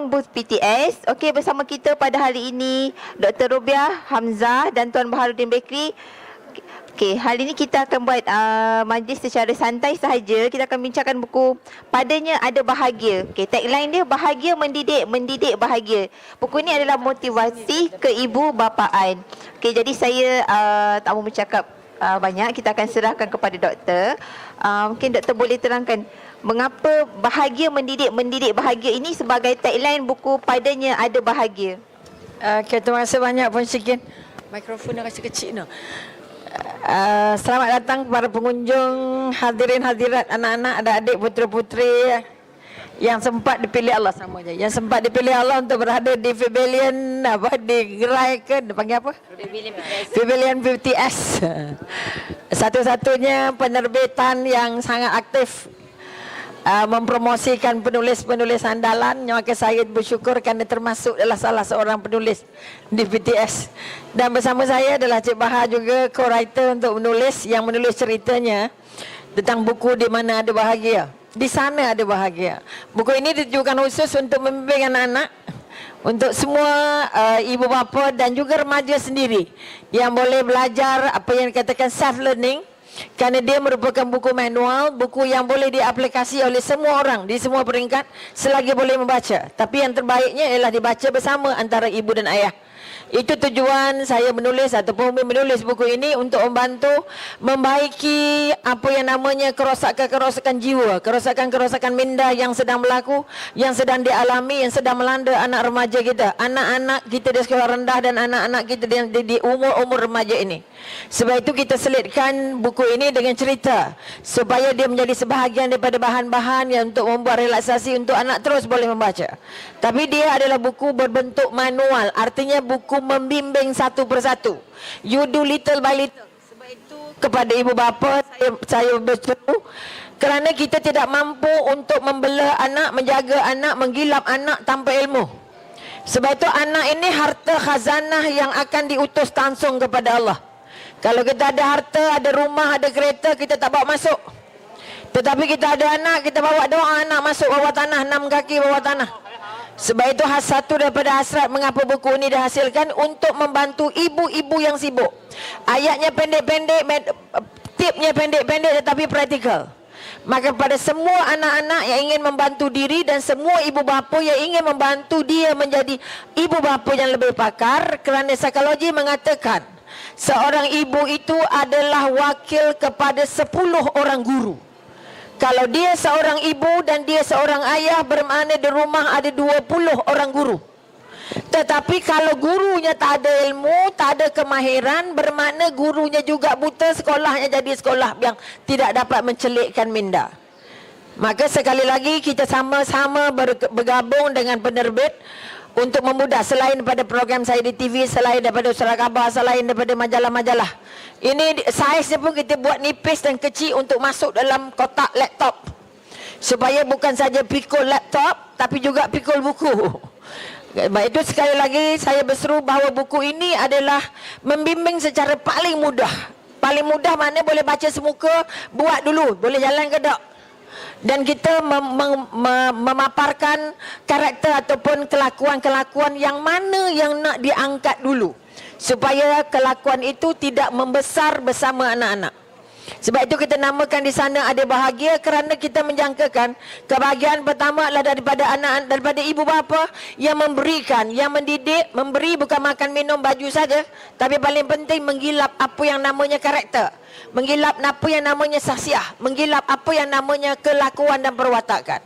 ruang booth PTS. Okey, bersama kita pada hari ini Dr. Robiah Hamzah dan Tuan Baharudin Bekri. Okey, hari ini kita akan buat majlis secara santai sahaja. Kita akan bincangkan buku Padanya Ada Bahagia. Okey, tagline dia bahagia mendidik, mendidik bahagia. Buku ini adalah motivasi keibu-bapaan. Okey, jadi saya tak mau bercakap banyak. Kita akan serahkan kepada doktor. Mungkin doktor boleh terangkan mengapa bahagia mendidik, mendidik bahagia ini sebagai tagline buku Padanya Ada Bahagia. Okay, terima kasih banyak Puan Syikin. Mikrofon dah rasa kecil no. Selamat datang kepada pengunjung, hadirin hadirat, anak-anak, adik-adik, putera-puteri yang sempat dipilih Allah, sama je. Yang sempat dipilih Allah untuk berada di pavilion di gerai ke panggil apa? Pavilion PTS. Satu-satunya penerbitan yang sangat aktif mempromosikan penulis-penulis andalan, maka saya bersyukur kerana termasuk adalah salah seorang penulis di PTS. Dan bersama saya adalah Cik Bahar juga co-writer untuk menulis, yang menulis ceritanya tentang buku Di Mana Ada Bahagia, Di Sana Ada Bahagia. Buku ini ditujukan khusus untuk membimbing anak-anak, untuk semua ibu bapa dan juga remaja sendiri yang boleh belajar apa yang dikatakan self-learning. Kerana dia merupakan buku manual, buku yang boleh diaplikasi oleh semua orang di semua peringkat selagi boleh membaca. Tapi yang terbaiknya ialah dibaca bersama antara ibu dan ayah. Itu tujuan saya menulis ataupun menulis buku ini, untuk membantu membaiki apa yang namanya kerosakan-kerosakan jiwa, kerosakan-kerosakan minda yang sedang berlaku, yang sedang dialami, yang sedang melanda anak remaja kita, anak-anak kita di sekolah rendah dan anak-anak kita di umur-umur remaja ini. Sebab itu kita selitkan buku ini dengan cerita supaya dia menjadi sebahagian daripada bahan-bahan yang untuk membuat relaksasi untuk anak terus boleh membaca. Tapi dia adalah buku berbentuk manual, artinya buku membimbing satu persatu. You do little by little. Sebab itu kepada ibu bapa saya berseru, kerana kita tidak mampu untuk membela anak, menjaga anak, menggilap anak tanpa ilmu. Sebab itu anak ini harta khazanah yang akan diutus langsung kepada Allah. Kalau kita ada harta, ada rumah, ada kereta, kita tak bawa masuk. Tetapi kita ada anak, kita bawa doa anak masuk bawah tanah, 6 kaki bawah tanah. Sebab itu satu daripada hasrat mengapa buku ini dihasilkan, untuk membantu ibu-ibu yang sibuk. Ayatnya pendek-pendek, tipnya pendek-pendek tetapi praktikal. Maka pada semua anak-anak yang ingin membantu diri dan semua ibu bapa yang ingin membantu dia menjadi ibu bapa yang lebih pakar, kerana psikologi mengatakan seorang ibu itu adalah wakil kepada 10 orang guru. Kalau dia seorang ibu dan dia seorang ayah, bermakna di rumah ada 20 orang guru. Tetapi kalau gurunya tak ada ilmu, tak ada kemahiran, bermakna gurunya juga buta, sekolahnya jadi sekolah yang tidak dapat mencelikkan minda. Maka sekali lagi kita sama-sama bergabung dengan penerbit untuk memudah, selain daripada program saya di TV, selain daripada surat khabar, selain daripada majalah-majalah. Ini saiznya pun kita buat nipis dan kecil untuk masuk dalam kotak laptop. Supaya bukan saja pikul laptop, tapi juga pikul buku. Baik, itu sekali lagi saya berseru bahawa buku ini adalah membimbing secara paling mudah. Paling mudah maknanya boleh baca semuka, buat dulu, boleh jalan ke tak. Dan kita memaparkan karakter ataupun kelakuan-kelakuan yang mana yang nak diangkat dulu, supaya kelakuan itu tidak membesar bersama anak-anak. Sebab itu kita namakan Di Sana Ada Bahagia, kerana kita menjangkakan kebahagiaan pertama adalah daripada anak, daripada ibu bapa yang memberikan, yang mendidik. Memberi bukan makan minum baju saja, tapi paling penting menggilap apa yang namanya karakter, menggilap apa yang namanya sahsiah, menggilap apa yang namanya kelakuan dan perwatakan.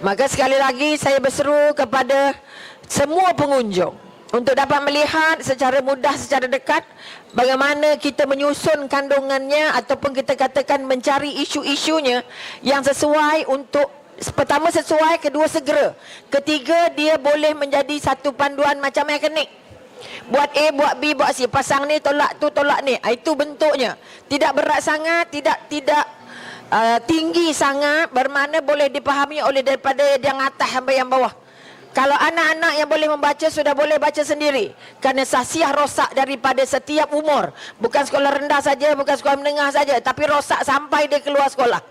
Maka sekali lagi saya berseru kepada semua pengunjung untuk dapat melihat secara mudah, secara dekat, bagaimana kita menyusun kandungannya, ataupun kita katakan mencari isu-isunya yang sesuai. Untuk pertama sesuai, kedua segera, ketiga dia boleh menjadi satu panduan macam mekanik. Buat A, buat B, buat C, pasang ni tolak tu, tolak ni. Itu bentuknya. Tidak berat sangat, tidak tinggi sangat, bermakna boleh dipahami oleh daripada yang atas sampai yang bawah. Kalau anak-anak yang boleh membaca sudah boleh baca sendiri. Kerana sasiah rosak daripada setiap umur. Bukan sekolah rendah saja, bukan sekolah menengah saja, tapi rosak sampai dia keluar sekolah.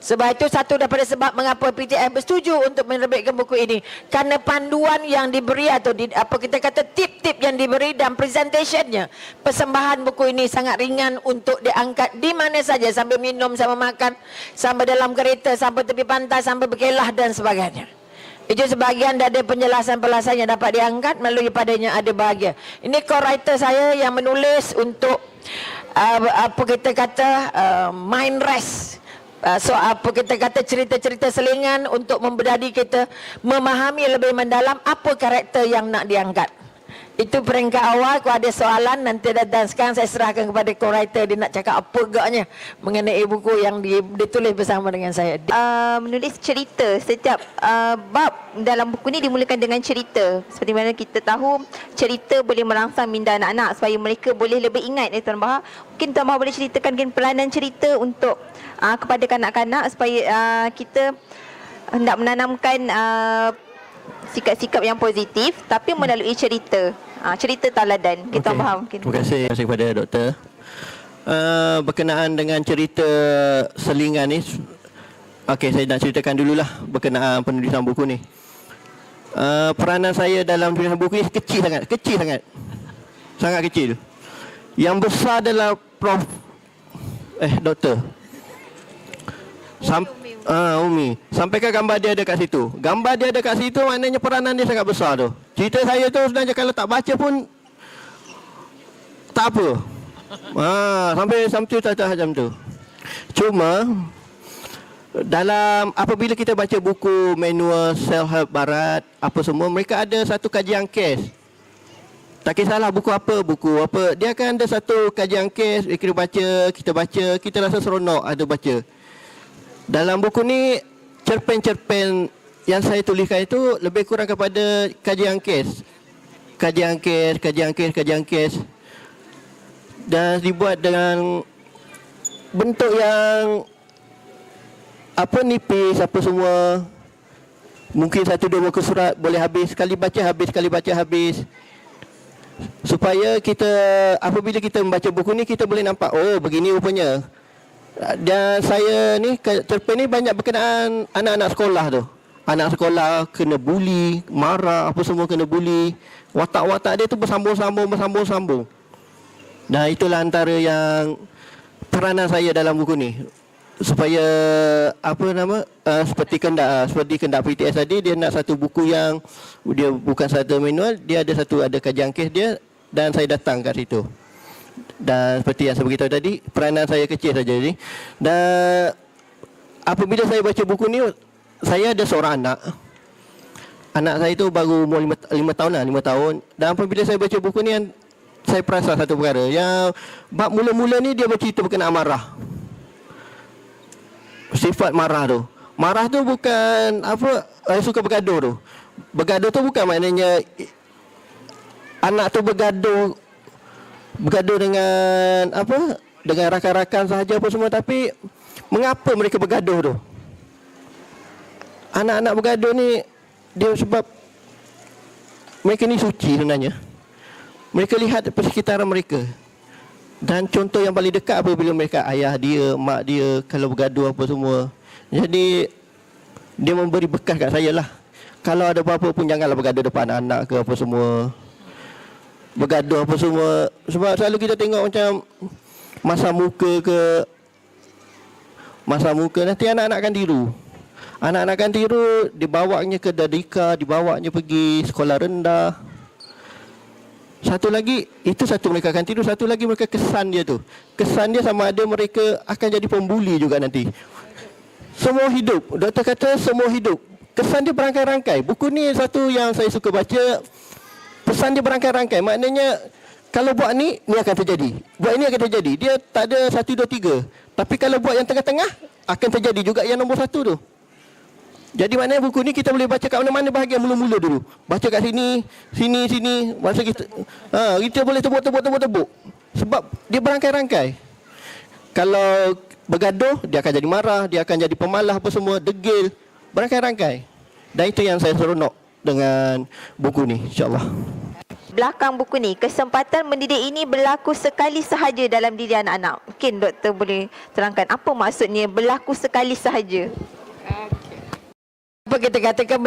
Sebab itu satu daripada sebab mengapa PTF bersetuju untuk menerbitkan buku ini. Kerana panduan yang diberi atau apa kita kata tip-tip yang diberi dan presentationnya. Persembahan buku ini sangat ringan untuk diangkat di mana saja. Sambil minum, sambil makan, sambil dalam kereta, sambil tepi pantai, sambil berkelah dan sebagainya. Itu sebahagian dari penjelasan-penjelasan yang dapat diangkat melalui padanya ada bahagia. Ini co-writer saya yang menulis untuk apa kita kata mind rest. So apa kita kata cerita-cerita selingan untuk membedadi kita memahami lebih mendalam apa karakter yang nak diangkat. Itu peringkat awal. Kalau ada soalan nanti dan sekarang saya serahkan kepada co-writer, dia nak cakap apa agaknya mengenai buku yang ditulis bersama dengan saya. Menulis cerita. Setiap bab dalam buku ni dimulakan dengan cerita. Seperti mana kita tahu, cerita boleh merangsang minda anak-anak supaya mereka boleh lebih ingat. Tuan Bahar, mungkin Tuan Bahar boleh ceritakan peranan cerita untuk kepada kanak-kanak supaya kita hendak menanamkan sikap-sikap yang positif tapi melalui cerita. Cerita teladan. Kita faham mungkin. Terima kasih kepada doktor. Berkenaan dengan cerita selingan ni, okey, saya nak ceritakan dululah berkenaan penulisan buku ni. Peranan saya dalam penulisan buku ni kecil sangat. Sangat kecil. Yang besar adalah doktor. Umi. Sampaikan gambar dia ada kat situ. Gambar dia ada kat situ maknanya peranan dia sangat besar tu. Cerita saya tu sebenarnya kalau tak baca pun tak apa. Sampai macam tu. Cuma dalam apabila kita baca buku manual self-help barat apa semua, mereka ada satu kajian kes. Tak kisahlah buku apa, dia akan ada satu kajian kes, kita baca, kita rasa seronok ada baca. Dalam buku ni cerpen-cerpen yang saya tuliskan itu lebih kurang kepada kajian kes. Dan dibuat dengan bentuk yang nipis apa semua. Mungkin 1-2 muka surat boleh habis, sekali baca habis. Supaya kita apabila kita membaca buku ni kita boleh nampak begini rupanya. Dan saya ni cerpen ni banyak berkenaan anak-anak sekolah tu. Anak sekolah kena buli, marah apa semua kena buli. Watak-watak dia tu bersambung-sambung. Dan itulah antara yang peranan saya dalam buku ni. Supaya seperti kendak PTS tadi, dia nak satu buku yang dia bukan satu manual, dia ada kajian kes dia dan saya datang kat situ. Dan seperti yang saya beritahu tadi, peranan saya kecil saja ni. Dan apabila saya baca buku ni, saya ada seorang anak. Anak saya tu baru umur 5 tahun. Dan apabila saya baca buku ni, saya perasan satu perkara. Yang bab mula-mula ni dia bercerita berkenaan marah. Sifat marah tu. Marah tu bukan saya suka bergaduh tu. Bergaduh tu bukan maknanya anak tu bergaduh dengan dengan rakan-rakan sahaja apa semua, tapi mengapa mereka bergaduh tu? Anak-anak bergaduh ni dia sebab mereka ni suci sebenarnya. Mereka lihat persekitaran mereka. Dan contoh yang paling dekat apabila mereka ayah dia, mak dia kalau bergaduh apa semua. Jadi dia memberi bekas kat saya lah. Kalau ada apa-apa pun janganlah bergaduh depan anak ke apa semua. Bergaduh apa semua. Sebab selalu kita tengok macam masa muka nanti anak-anak akan tiru. Anak-anak akan tiru, dibawanya ke Dadika, dibawanya pergi sekolah rendah. Satu lagi, itu satu mereka akan tiru. Satu lagi mereka kesan dia tu. Kesan dia sama ada mereka akan jadi pembuli juga nanti. Semua hidup. Doktor kata semua hidup. Kesan dia berangkai-rangkai. Buku ni satu yang saya suka baca. Pesan dia berangkai-rangkai. Maknanya kalau buat ni akan terjadi. Buat ini akan terjadi. Dia tak ada 1, 2, 3. Tapi kalau buat yang tengah-tengah, akan terjadi juga yang nombor 1 tu. Jadi maknanya buku ni kita boleh baca kat mana-mana bahagian mula-mula dulu. Baca kat sini. Masa kita boleh tebuk. Sebab dia berangkai-rangkai. Kalau bergaduh, dia akan jadi marah, dia akan jadi pemalas apa semua, degil. Berangkai-rangkai. Dan itu yang saya seronok dengan buku ni, insyaAllah. Belakang buku ni, kesempatan mendidik ini berlaku sekali sahaja dalam diri anak-anak. Mungkin doktor boleh terangkan apa maksudnya berlaku sekali sahaja. Apa kita katakan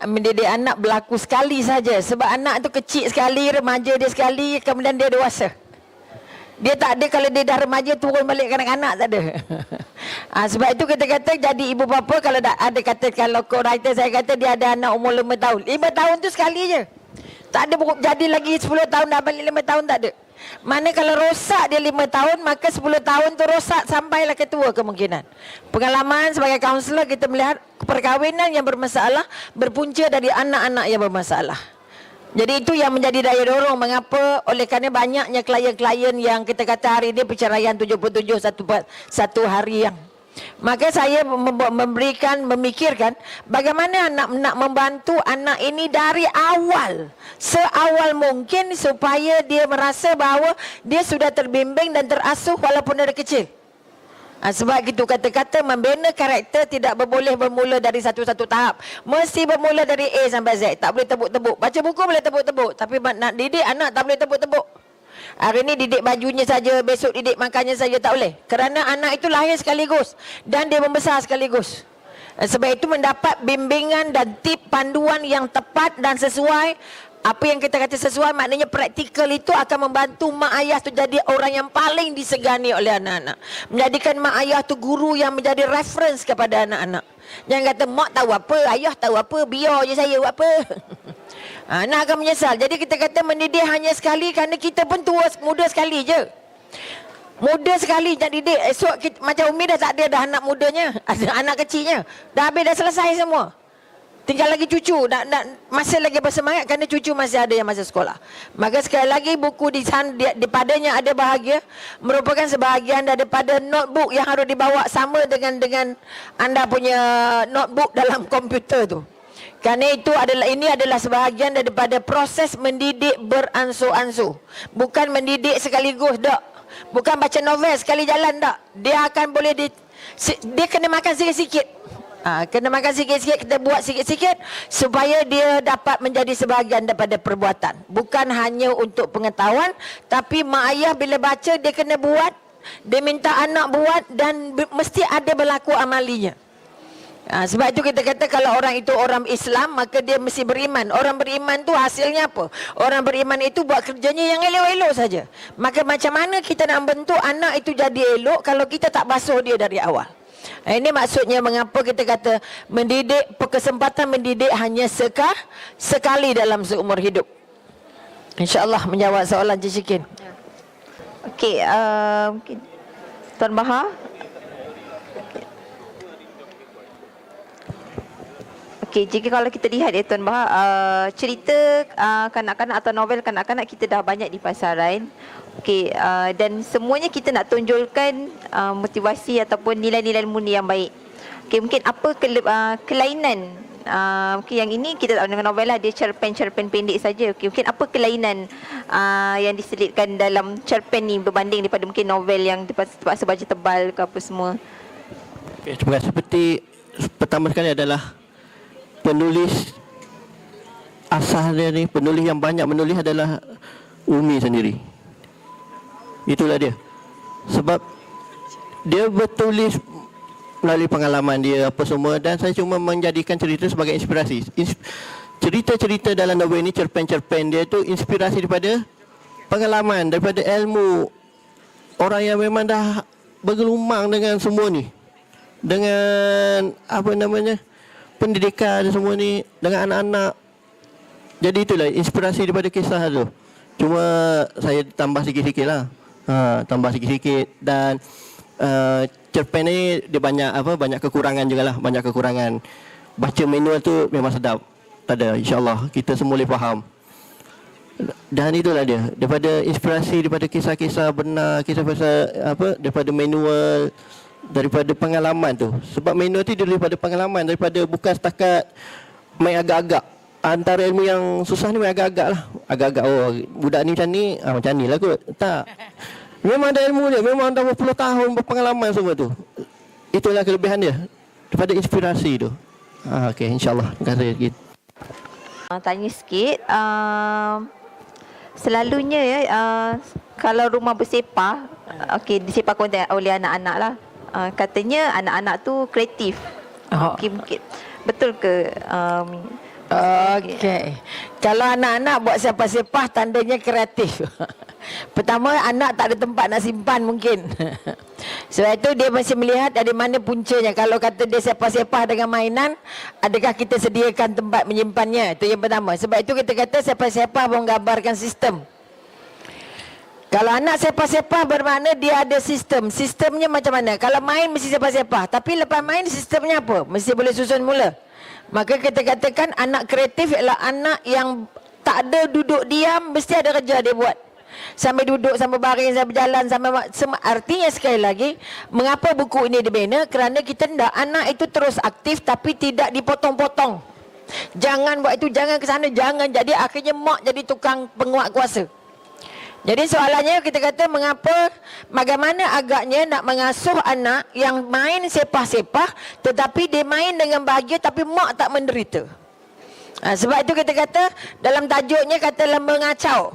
mendidik anak berlaku sekali saja, sebab anak tu kecil sekali, remaja dia sekali, kemudian dia dewasa. Dia tak ada kalau dia dah remaja turun balik kanak-kanak, tak ada. Sebab itu kita kata jadi ibu bapa, kalau ada kata, kalau co-writer saya kata dia ada anak umur 5 tahun. 5 tahun tu sekali je. Tak ada jadi lagi 10 tahun dah balik 5 tahun, tak ada. Mana kalau rosak dia 5 tahun, maka 10 tahun tu rosak sampailah ke tua kemungkinan. Pengalaman sebagai kaunselor, kita melihat perkahwinan yang bermasalah berpunca dari anak-anak yang bermasalah. Jadi itu yang menjadi daya dorong mengapa oleh kerana banyaknya klien-klien yang kita kata hari ini perceraian 77 satu hari yang. Maka saya memikirkan bagaimana nak membantu anak ini dari awal, seawal mungkin supaya dia merasa bahawa dia sudah terbimbing dan terasuh walaupun dari kecil. Sebab itu kata-kata membina karakter tidak boleh bermula dari satu-satu tahap. Mesti bermula dari A sampai Z. Tak boleh tebuk-tebuk. Baca buku boleh tebuk-tebuk, tapi nak didik anak tak boleh tebuk-tebuk. Hari ini didik bajunya saja, besok didik makannya saja, tak boleh. Kerana anak itu lahir sekaligus dan dia membesar sekaligus. Sebab itu mendapat bimbingan dan tip panduan yang tepat dan sesuai. Apa yang kita kata sesuai maknanya praktikal itu akan membantu mak ayah tu jadi orang yang paling disegani oleh anak-anak. Menjadikan mak ayah tu guru yang menjadi reference kepada anak-anak. Jangan kata mak tahu apa, ayah tahu apa, biar je saya buat apa. Anak akan menyesal. Jadi kita kata mendidik hanya sekali kerana kita pun tua, muda sekali je. Muda sekali nak didik. Esok kita, macam Umi dah tak ada dah anak mudanya. Ada anak kecilnya. Dah habis, dah selesai semua. Tinggal lagi cucu. Masih lagi bersemangat kerana cucu masih ada yang masih sekolah. Maka sekali lagi buku di padanya ada bahagia. Merupakan sebahagian daripada notebook yang harus dibawa sama dengan anda punya notebook dalam komputer tu. Kerana ini adalah sebahagian daripada proses mendidik beransur-ansur. Bukan mendidik sekaligus, tak. Bukan baca novel sekali jalan, tak. Dia akan boleh dia kena makan sikit-sikit. Kena makan sikit-sikit, kita buat sikit-sikit supaya dia dapat menjadi sebahagian daripada perbuatan. Bukan hanya untuk pengetahuan, tapi mak ayah bila baca dia kena buat, dia minta anak buat dan mesti ada berlaku amalinya. Sebab itu kita kata kalau orang itu orang Islam, maka dia mesti beriman. Orang beriman tu hasilnya apa? Orang beriman itu buat kerjanya yang elok-elok saja. Maka macam mana kita nak bentuk anak itu jadi elok kalau kita tak basuh dia dari awal? Ini maksudnya mengapa kita kata mendidik, kesempatan mendidik hanya sekali dalam seumur hidup. InsyaAllah menjawab soalan Cik Syikin. Okey, mungkin Tuan Bahar. Okey, jika kalau kita lihat ya Tuan Bahar, cerita kanak-kanak atau novel kanak-kanak kita dah banyak di pasaran. Okey, dan semuanya kita nak tunjulkan motivasi ataupun nilai-nilai mulia yang baik. Okey, mungkin apa kelainan? Mungkin yang ini kita tak dengan novel lah, dia cerpen-cerpen pendek saja. Okey, mungkin apa kelainan yang diselitkan dalam cerpen ni berbanding daripada mungkin novel yang terpaksa baca tebal ke apa semua? Okay, terima kasih. Seperti pertama sekali adalah penulis asal dia ni, penulis yang banyak menulis adalah Umi sendiri. Itulah dia. Sebab dia bertulis melalui pengalaman dia apa semua, dan saya cuma menjadikan cerita sebagai inspirasi. Cerita-cerita dalam novel ini, cerpen-cerpen dia tu inspirasi daripada pengalaman, daripada ilmu orang yang memang dah bergelumang dengan semua ni, dengan apa namanya, pendidikan semua ni, dengan anak-anak. Jadi itulah inspirasi daripada kisah tu. Cuma saya tambah sikit-sikit lah. Tambah sikit-sikit. Dan cerpen ni dia banyak kekurangan juga lah. Banyak kekurangan. Baca manual tu memang sedap. Tak ada, insyaAllah kita semua boleh faham. Dan itulah dia, daripada inspirasi, daripada kisah-kisah benar, kisah-kisah daripada manual, daripada pengalaman tu. Sebab manual tu daripada pengalaman, daripada bukan setakat main agak-agak. Antara ilmu yang susah ni main agak-agak lah. Agak-agak, oh budak ni macam ni lah kot. Tak. Memang ada ilmu dia, memang dah berpuluh tahun berpengalaman semua tu. Itulah kelebihan dia, daripada inspirasi tu. Okey, insyaAllah. Terima kasih. Tanya sikit. Selalunya ya, kalau rumah bersepah, disepahkan oleh anak-anak lah. Katanya anak-anak tu kreatif. Mungkin betul ke? Okey. Kalau anak-anak buat sepah-sepah, tandanya kreatif. Pertama, anak tak ada tempat nak simpan mungkin. Sebab itu dia masih melihat dari mana puncanya. Kalau kata dia sepah-sepah dengan mainan, adakah kita sediakan tempat menyimpannya? Itu yang pertama. Sebab itu kita kata sepah-sepah menggambarkan sistem. Kalau anak sepah-sepah bermakna dia ada sistem. Sistemnya macam mana? Kalau main mesti sepah-sepah. Tapi lepas main sistemnya apa? Mesti boleh susun mula. Maka kita katakan anak kreatif ialah anak yang tak ada duduk diam, mesti ada kerja dia buat. Sampai duduk, sampai baring, sampai berjalan, artinya sekali lagi, mengapa buku ini dibina? Kerana kita hendak anak itu terus aktif tapi tidak dipotong-potong. Jangan buat itu, jangan ke sana, jangan. Jadi akhirnya mak jadi tukang penguat kuasa. Jadi soalannya kita kata bagaimana agaknya nak mengasuh anak yang main sepah-sepah tetapi dia main dengan bahagia tapi mak tak menderita. Sebab itu kita kata dalam tajuknya katalah mengacau.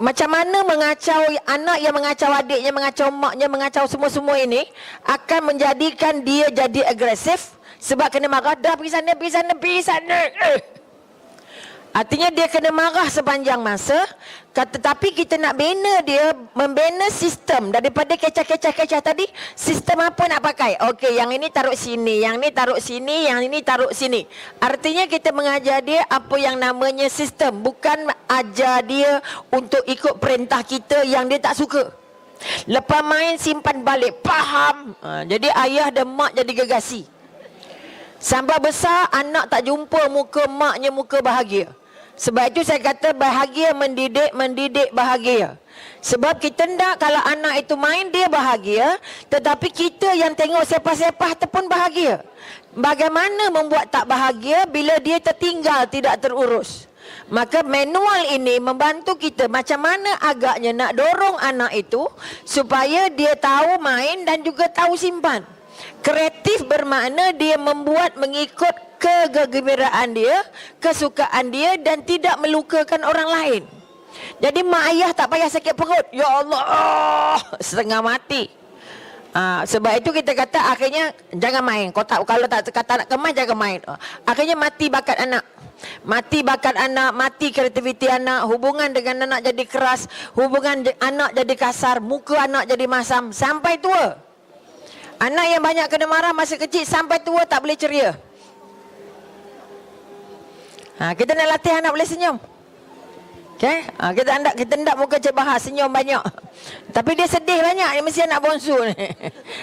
Macam mana mengacau anak yang mengacau adiknya, mengacau maknya, mengacau semua-semua ini akan menjadikan dia jadi agresif sebab kena marah, dah pergi sana, pergi sana, pergi sana. Artinya dia kena marah sepanjang masa. Tetapi kita nak bina dia, membina sistem daripada kecah-kecah tadi. Sistem apa nak pakai? Okey, yang ini taruh sini, yang ini taruh sini, yang ini taruh sini. Artinya kita mengajar dia apa yang namanya sistem. Bukan ajar dia untuk ikut perintah kita yang dia tak suka. Lepas main simpan balik. Faham? Jadi ayah dan mak jadi gegasi. Sampai besar anak tak jumpa muka maknya muka bahagia. Sebab itu saya kata bahagia mendidik bahagia. Sebab kita hendak kalau anak itu main dia bahagia, tetapi kita yang tengok sepah-sepah tu pun bahagia. Bagaimana membuat tak bahagia bila dia tertinggal tidak terurus? Maka manual ini membantu kita macam mana agaknya nak dorong anak itu supaya dia tahu main dan juga tahu simpan. Kreatif bermakna dia membuat mengikut kegembiraan dia, kesukaan dia dan tidak melukakan orang lain. Jadi mak ayah tak payah sakit perut. Ya Allah, setengah mati. Sebab itu kita kata akhirnya jangan main. Kalau tak kata nak kemas jangan main. Akhirnya mati bakat anak. Mati bakat anak, mati kreativiti anak, hubungan dengan anak jadi keras, hubungan anak jadi kasar, muka anak jadi masam sampai tua. Anak yang banyak kena marah masa kecil sampai tua tak boleh ceria. Kita nak latih anak boleh senyum. Okay? Kita hendak muka Cik Bahar senyum banyak. Tapi dia sedih banyak. Dia mesti anak bongsu ni.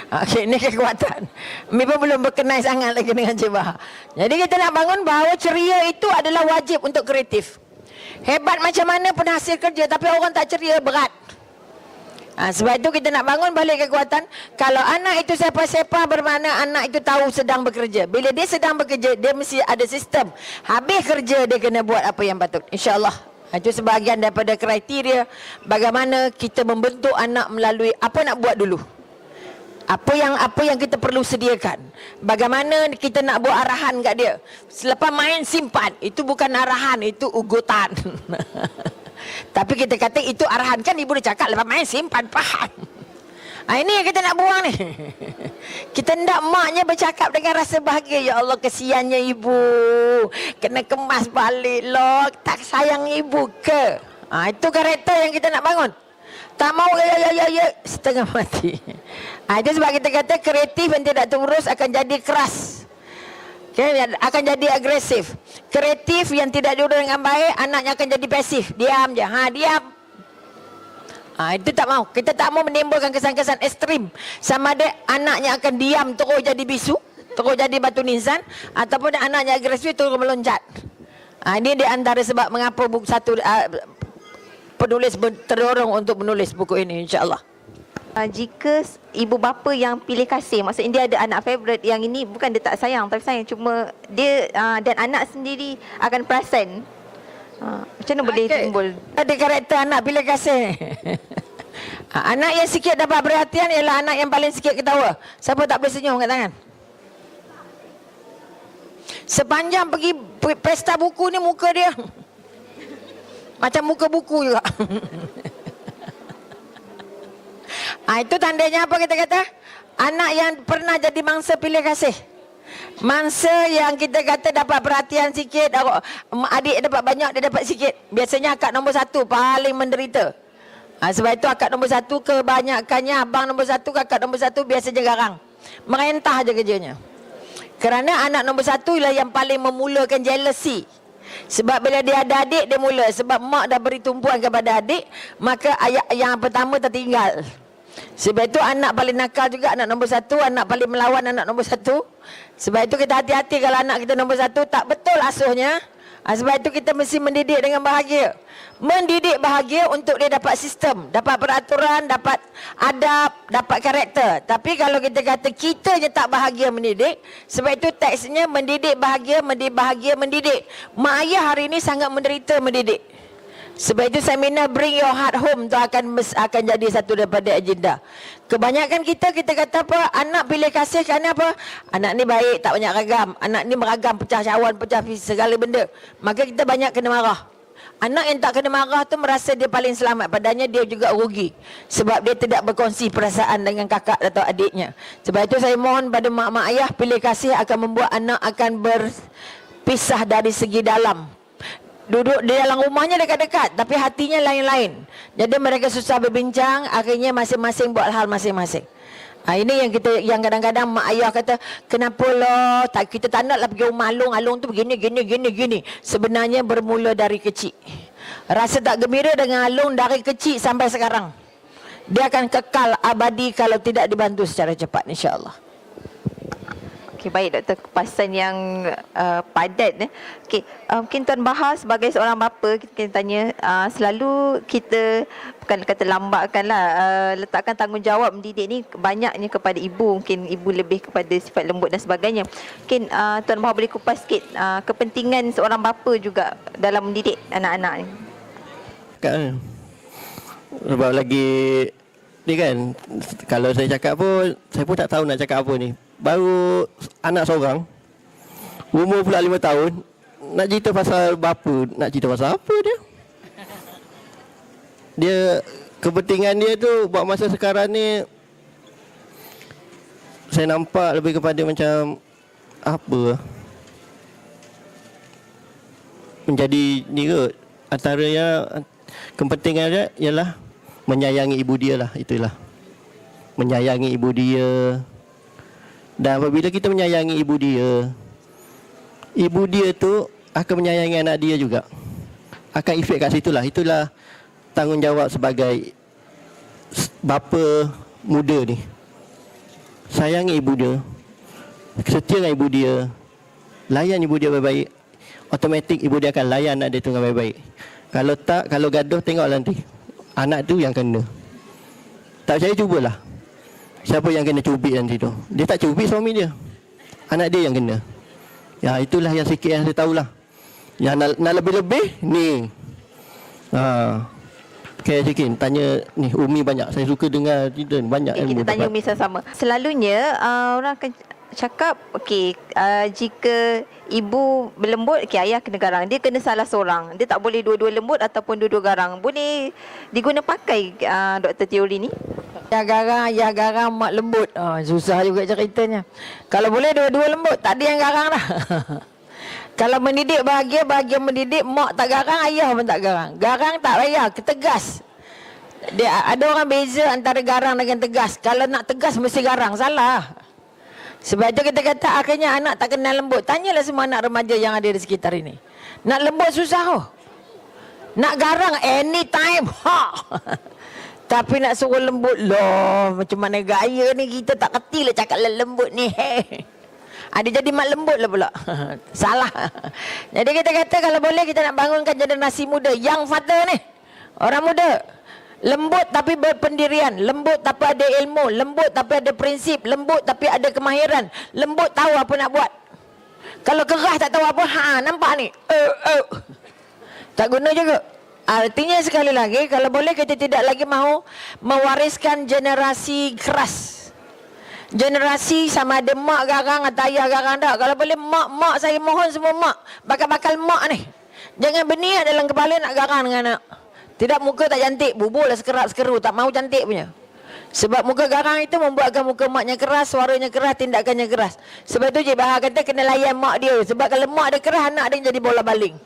Okay, ini kekuatan. Mi pun belum berkenal sangat lagi dengan Cik Bahar. Jadi kita nak bangun bahawa ceria itu adalah wajib untuk kreatif. Hebat macam mana pun hasil kerja, tapi orang tak ceria berat. Sebab itu kita nak bangun balik kekuatan. Kalau anak itu sepah-sepah bermakna anak itu tahu sedang bekerja. Bila dia sedang bekerja, dia mesti ada sistem. Habis kerja dia kena buat apa yang patut. InsyaAllah. Itu sebahagian daripada kriteria bagaimana kita membentuk anak melalui apa nak buat dulu. Apa yang kita perlu sediakan. Bagaimana kita nak buat arahan kat dia. Selepas main simpan. Itu bukan arahan, itu ugutan. Tapi kita kata itu arahan. Kan ibu dah cakap lepas main simpan, faham. Ini yang kita nak buang ni. Kita hendak maknya bercakap dengan rasa bahagia. Ya Allah, kesiannya ibu. Kena kemas balik loh. Tak sayang ibu ke? Itu karakter yang kita nak bangun. Tak mau ya setengah mati. Itu sebab kita kata kreatif yang tidak terurus akan jadi keras. Akan jadi agresif. Kreatif yang tidak diurus dengan baik, anaknya akan jadi pasif. Diam je. Diam. Itu tak mau. Kita tak mau menimbulkan kesan-kesan ekstrim. Sama ada anaknya akan diam terus jadi bisu, terus jadi batu nisan, ataupun anaknya agresif terus meloncat. Ini di antara sebab mengapa buku satu penulis terdorong untuk menulis buku ini, insya-Allah. Jika ibu bapa yang pilih kasih, maksudnya dia ada anak favourite, yang ini bukan dia tak sayang, tapi sayang, cuma dia dan anak sendiri akan perasan. Macam mana boleh timbul? Ada karakter anak pilih kasih. Anak yang sikit dapat perhatian ialah anak yang paling sikit ketawa. Siapa tak boleh senyum kat tangan? Sepanjang pergi pesta buku ni muka dia macam muka buku juga. Itu tandanya apa kita kata? Anak yang pernah jadi mangsa pilih kasih. Mangsa yang kita kata dapat perhatian sikit, adik dapat banyak, dia dapat sikit. Biasanya akak nombor 1 paling menderita. Sebab itu akak nombor 1 kebanyakannya abang nombor 1, kakak nombor 1 biasanya garang. Merentah je kerjanya. Kerana anak nombor 1 ialah yang paling memulakan jealousy. Sebab bila dia ada adik, dia mula. Sebab mak dah beri tumpuan kepada adik, maka ayah yang pertama tertinggal. Sebab itu anak paling nakal juga anak nombor 1, anak paling melawan anak nombor 1. Sebab itu kita hati-hati kalau anak kita nombor 1 tak betul asuhnya. Sebab itu kita mesti mendidik dengan bahagia. Mendidik bahagia untuk dia dapat sistem, dapat peraturan, dapat adab, dapat karakter. Tapi kalau kita kata kita je tak bahagia mendidik, sebab itu teksnya mendidik bahagia, mendidik. Mak ayah hari ini sangat menderita mendidik. Sebab itu seminar Bring Your Heart Home tu akan jadi satu daripada agenda. Kebanyakan kita kata apa? Anak pilih kasih kerana apa? Anak ni baik, tak banyak ragam. Anak ni meragam, pecah syahwan, pecah segala benda. Maka kita banyak kena marah. Anak yang tak kena marah tu merasa dia paling selamat. Padahal dia juga rugi. Sebab dia tidak berkongsi perasaan dengan kakak atau adiknya. Sebab itu saya mohon pada mak-mak ayah, pilih kasih akan membuat anak akan berpisah dari segi dalam. Duduk di dalam rumahnya dekat-dekat, tapi hatinya lain-lain. Jadi mereka susah berbincang, akhirnya masing-masing buat hal masing-masing. Ini yang kadang-kadang mak ayah kata, kenapa lah kita tak naklah pergi rumah Alung. Alung tu begini. Sebenarnya bermula dari kecil. Rasa tak gembira dengan Alung dari kecil sampai sekarang. Dia akan kekal abadi kalau tidak dibantu secara cepat, insya-Allah. Okey, baik Doktor, kepasan yang padat. Okey, mungkin Tuan Bahar sebagai seorang bapa, kita tanya, selalu kita bukan kata lambatkanlah, letakkan tanggungjawab mendidik ni banyaknya kepada ibu. Mungkin ibu lebih kepada sifat lembut dan sebagainya. Mungkin Tuan Bahar boleh kupas sikit kepentingan seorang bapa juga dalam mendidik anak-anak ni. Kan, sebab lagi ni kan, kalau saya cakap pun, saya pun tak tahu nak cakap apa ni. Baru anak seorang, umur pula 5 tahun, nak cerita pasal bapa, nak cerita pasal apa dia? Dia, kepentingan dia tu buat masa sekarang ni, saya nampak lebih kepada macam, apa, menjadi ni kot, antaranya, kepentingan dia ialah menyayangi ibu dia lah, itulah. Menyayangi ibu dia. Dan apabila kita menyayangi ibu dia tu akan menyayangi anak dia juga. Akan efek kat situlah. Itulah tanggungjawab sebagai bapa muda ni. Sayangi ibu dia, setia dengan ibu dia, layan ibu dia baik-baik. Automatik ibu dia akan layan anak dia tu dengan baik-baik. Kalau tak, kalau gaduh, tengoklah nanti anak tu yang kena. Tak percaya, cubalah. Siapa yang kena cubit nanti tu? Dia tak cubit suami dia, anak dia yang kena. Ya, itulah yang sikit yang saya tahulah. Yang nak lebih-lebih ni. Okay, Cikin, tanya ni Umi banyak. Saya suka dengar cerita banyak ilmu. Kita tanya Umi sama. Selalunya orang akan cakap, jika ibu berlembut, ayah kena garang. Dia kena salah seorang. Dia tak boleh dua-dua lembut ataupun dua-dua garang. Boleh diguna pakai doktor teori ni? Ya garang, mak lembut. Susah juga ceritanya. Kalau boleh dua-dua lembut, tak ada yang garang dah. Kalau mendidik bahagia, bahagia mendidik, mak tak garang, ayah pun tak garang. Garang tak payah, tegas. Ada orang beza antara garang dengan tegas. Kalau nak tegas mesti garang, salah. Sebab itu kita kata akhirnya anak tak kenal lembut. Tanyalah semua anak remaja yang ada di sekitar ini. Nak lembut susah. Nak garang anytime. Tapi nak suruh lembut, loh, macam mana gaya ni, kita tak kerti lah cakap lembut ni. Ada jadi mak lembut lah pula. Salah. Jadi kita kata kalau boleh kita nak bangunkan generasi muda, young father ni, orang muda. Lembut tapi berpendirian, lembut tapi ada ilmu, lembut tapi ada prinsip, lembut tapi ada kemahiran, lembut tahu apa nak buat. Kalau keras tak tahu apa, nampak ni. Tak guna juga. Artinya sekali lagi, kalau boleh kita tidak lagi mahu mewariskan generasi keras. Generasi sama ada mak garang atau ayah garang tak. Kalau boleh mak saya mohon semua mak. Bakal-bakal mak ni. Jangan berniat dalam kepala nak garang dengan anak. Tidak, muka tak cantik, bubur lah sekeru, tak mau cantik punya. Sebab muka garang itu membuatkan muka maknya keras, suaranya keras, tindakannya keras. Sebab tu Cik Bahar kata kena layan mak dia. Sebab kalau mak dia keras, anak dia jadi bola baling.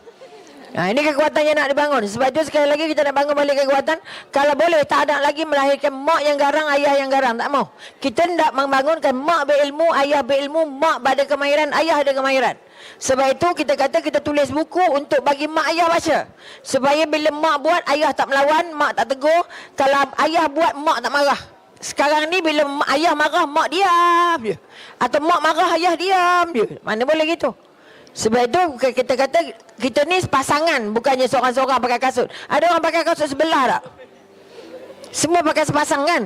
Ini kekuatan yang nak dibangun. Sebab tu sekali lagi kita nak bangun balik kekuatan. Kalau boleh tak ada lagi melahirkan mak yang garang, ayah yang garang. Tak mau. Kita nak membangunkan mak berilmu, ayah berilmu, mak ada kemahiran, ayah ada kemahiran. Sebab itu kita kata kita tulis buku untuk bagi mak ayah baca. Supaya bila mak buat, ayah tak melawan, mak tak tegur. Kalau ayah buat, mak tak marah. Sekarang ni bila ayah marah, mak diam je. Atau mak marah, ayah diam je. Mana boleh gitu. Sebab itu kita kata kita ni pasangan, bukannya seorang-seorang pakai kasut. Ada orang pakai kasut sebelah tak? Semua pakai sepasang kan?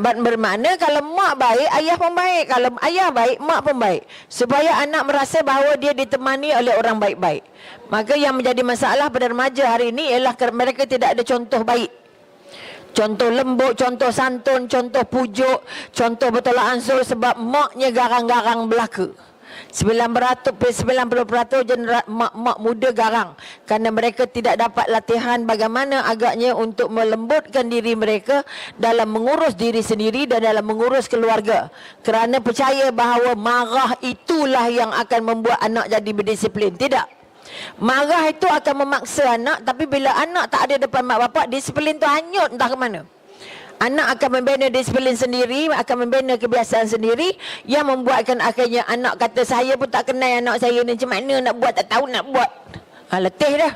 Bermakna kalau mak baik, ayah pun baik. Kalau ayah baik, mak pun baik. Supaya anak merasa bahawa dia ditemani oleh orang baik-baik. Maka yang menjadi masalah pada remaja hari ini ialah mereka tidak ada contoh baik. Contoh lembut, contoh santun, contoh pujuk, contoh bertolak ansur sebab maknya garang-garang belaka. 90% mak muda garang kerana mereka tidak dapat latihan bagaimana agaknya untuk melembutkan diri mereka dalam mengurus diri sendiri dan dalam mengurus keluarga, kerana percaya bahawa marah itulah yang akan membuat anak jadi berdisiplin. Tidak, marah itu akan memaksa anak, tapi bila anak tak ada depan mak bapak, disiplin tu hanyut entah ke mana. Anak akan membina disiplin sendiri, akan membina kebiasaan sendiri yang membuatkan akhirnya anak kata saya pun tak kenal anak saya ni macam mana nak buat, tak tahu nak buat. Letih dah.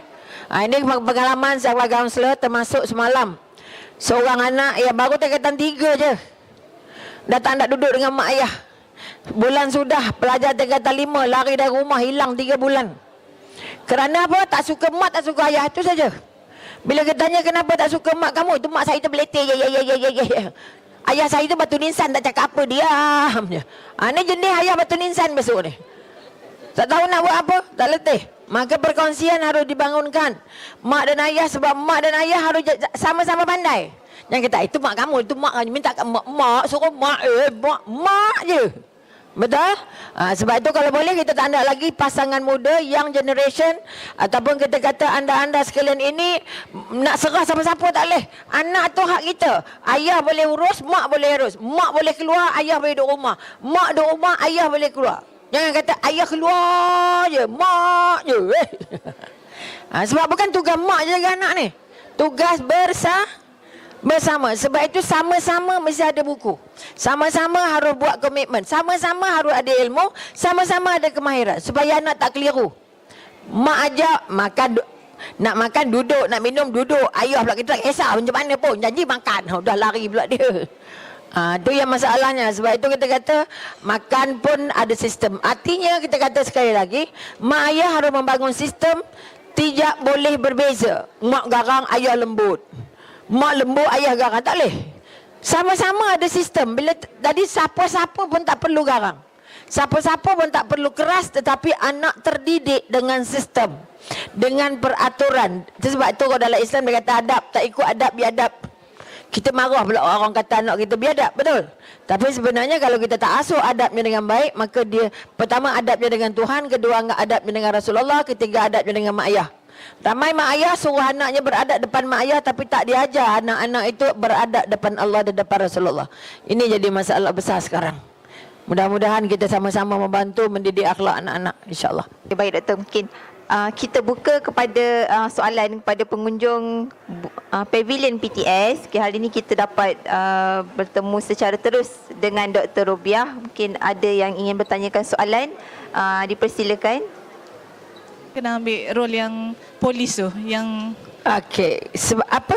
Ini pengalaman saya sebagai kaunselor, termasuk semalam. Seorang anak yang baru tingkatan 3 je. Datang nak duduk dengan mak ayah. Bulan sudah, pelajar tingkatan 5 lari dari rumah, hilang 3 bulan. Kerana apa? Tak suka mak, tak suka ayah, itu saja. Bila kita tanya kenapa tak suka mak kamu, itu mak saya tu beletih. Ya. Ayah saya tu batu nisan, tak cakap apa, diam je. Ini jenis ayah batu nisan besok ni. Tak tahu nak buat apa, tak letih. Maka perkongsian harus dibangunkan. Mak dan ayah, sebab mak dan ayah harus sama-sama pandai. Jangan kata, itu mak kamu, itu mak kamu. Minta kat mak, suruh mak je. Betul? Sebab itu kalau boleh kita tak ada lagi pasangan muda, young generation, ataupun kita kata anda-anda sekalian ini nak serah siapa-siapa tak boleh. Anak tu hak kita. Ayah boleh urus, mak boleh urus. Mak boleh keluar, ayah boleh duduk rumah. Mak duduk rumah, ayah boleh keluar. Jangan kata ayah keluar je, mak je. Sebab bukan tugas mak je jaga anak ni. Tugas bersama. Sebab itu sama-sama mesti ada buku. Sama-sama harus buat komitmen. Sama-sama harus ada ilmu. Sama-sama ada kemahiran. Supaya anak tak keliru. Mak ajak makan, nak makan duduk, nak minum duduk. Ayah pula kita tak kisah macam mana pun, janji makan. Dah lari pula dia. Itu yang masalahnya. Sebab itu kita kata makan pun ada sistem. Artinya kita kata sekali lagi, mak ayah harus membangun sistem. Tidak boleh berbeza. Mak garang, ayah lembut. Mak lembut, ayah garang. Tak boleh. Sama-sama ada sistem. Bila tadi siapa-siapa pun tak perlu garang. Siapa-siapa pun tak perlu keras, tetapi anak terdidik dengan sistem, dengan peraturan. Sebab itu kalau dalam Islam dia kata adab, tak ikut adab biadab. Kita marah pula orang kata anak kita biadab, betul? Tapi sebenarnya kalau kita tak asuh adabnya dengan baik, maka dia pertama adabnya dengan Tuhan, kedua adabnya dengan Rasulullah, ketiga adabnya dengan mak ayah. Ramai mak ayah suruh anaknya beradab depan mak ayah, tapi tak diajar anak-anak itu beradab depan Allah dan depan Rasulullah. Ini jadi masalah besar sekarang. Mudah-mudahan kita sama-sama membantu mendidik akhlak anak-anak, insya-Allah. Baik Doktor, mungkin kita buka kepada soalan kepada pengunjung Pavilion PTS. Hari ini kita dapat bertemu secara terus dengan Dr. Robiah. Mungkin ada yang ingin bertanyakan soalan, dipersilakan. Kena ambil role yang polis tu, yang okey. Sebab apa?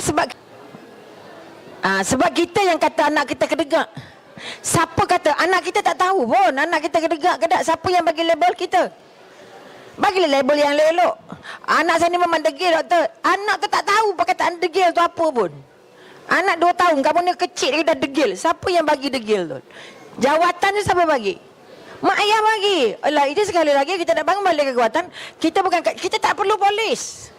Sebab kita yang kata anak kita kedegak. Siapa kata? Anak kita tak tahu pun anak kita kedegak ke tak. Siapa yang bagi label kita? Bagilah label yang elok. Anak saya ni memang degil, doktor. Anak tu tak tahu perkataan degil tu apa pun. Anak 2 tahun, kamu ni kecil lagi dah degil. Siapa yang bagi degil tu? Jawatan tu siapa bagi? Mak ayah bagi. Alah, itu sekali lagi kita nak bangun balik kekuatan. Kita tak perlu polis.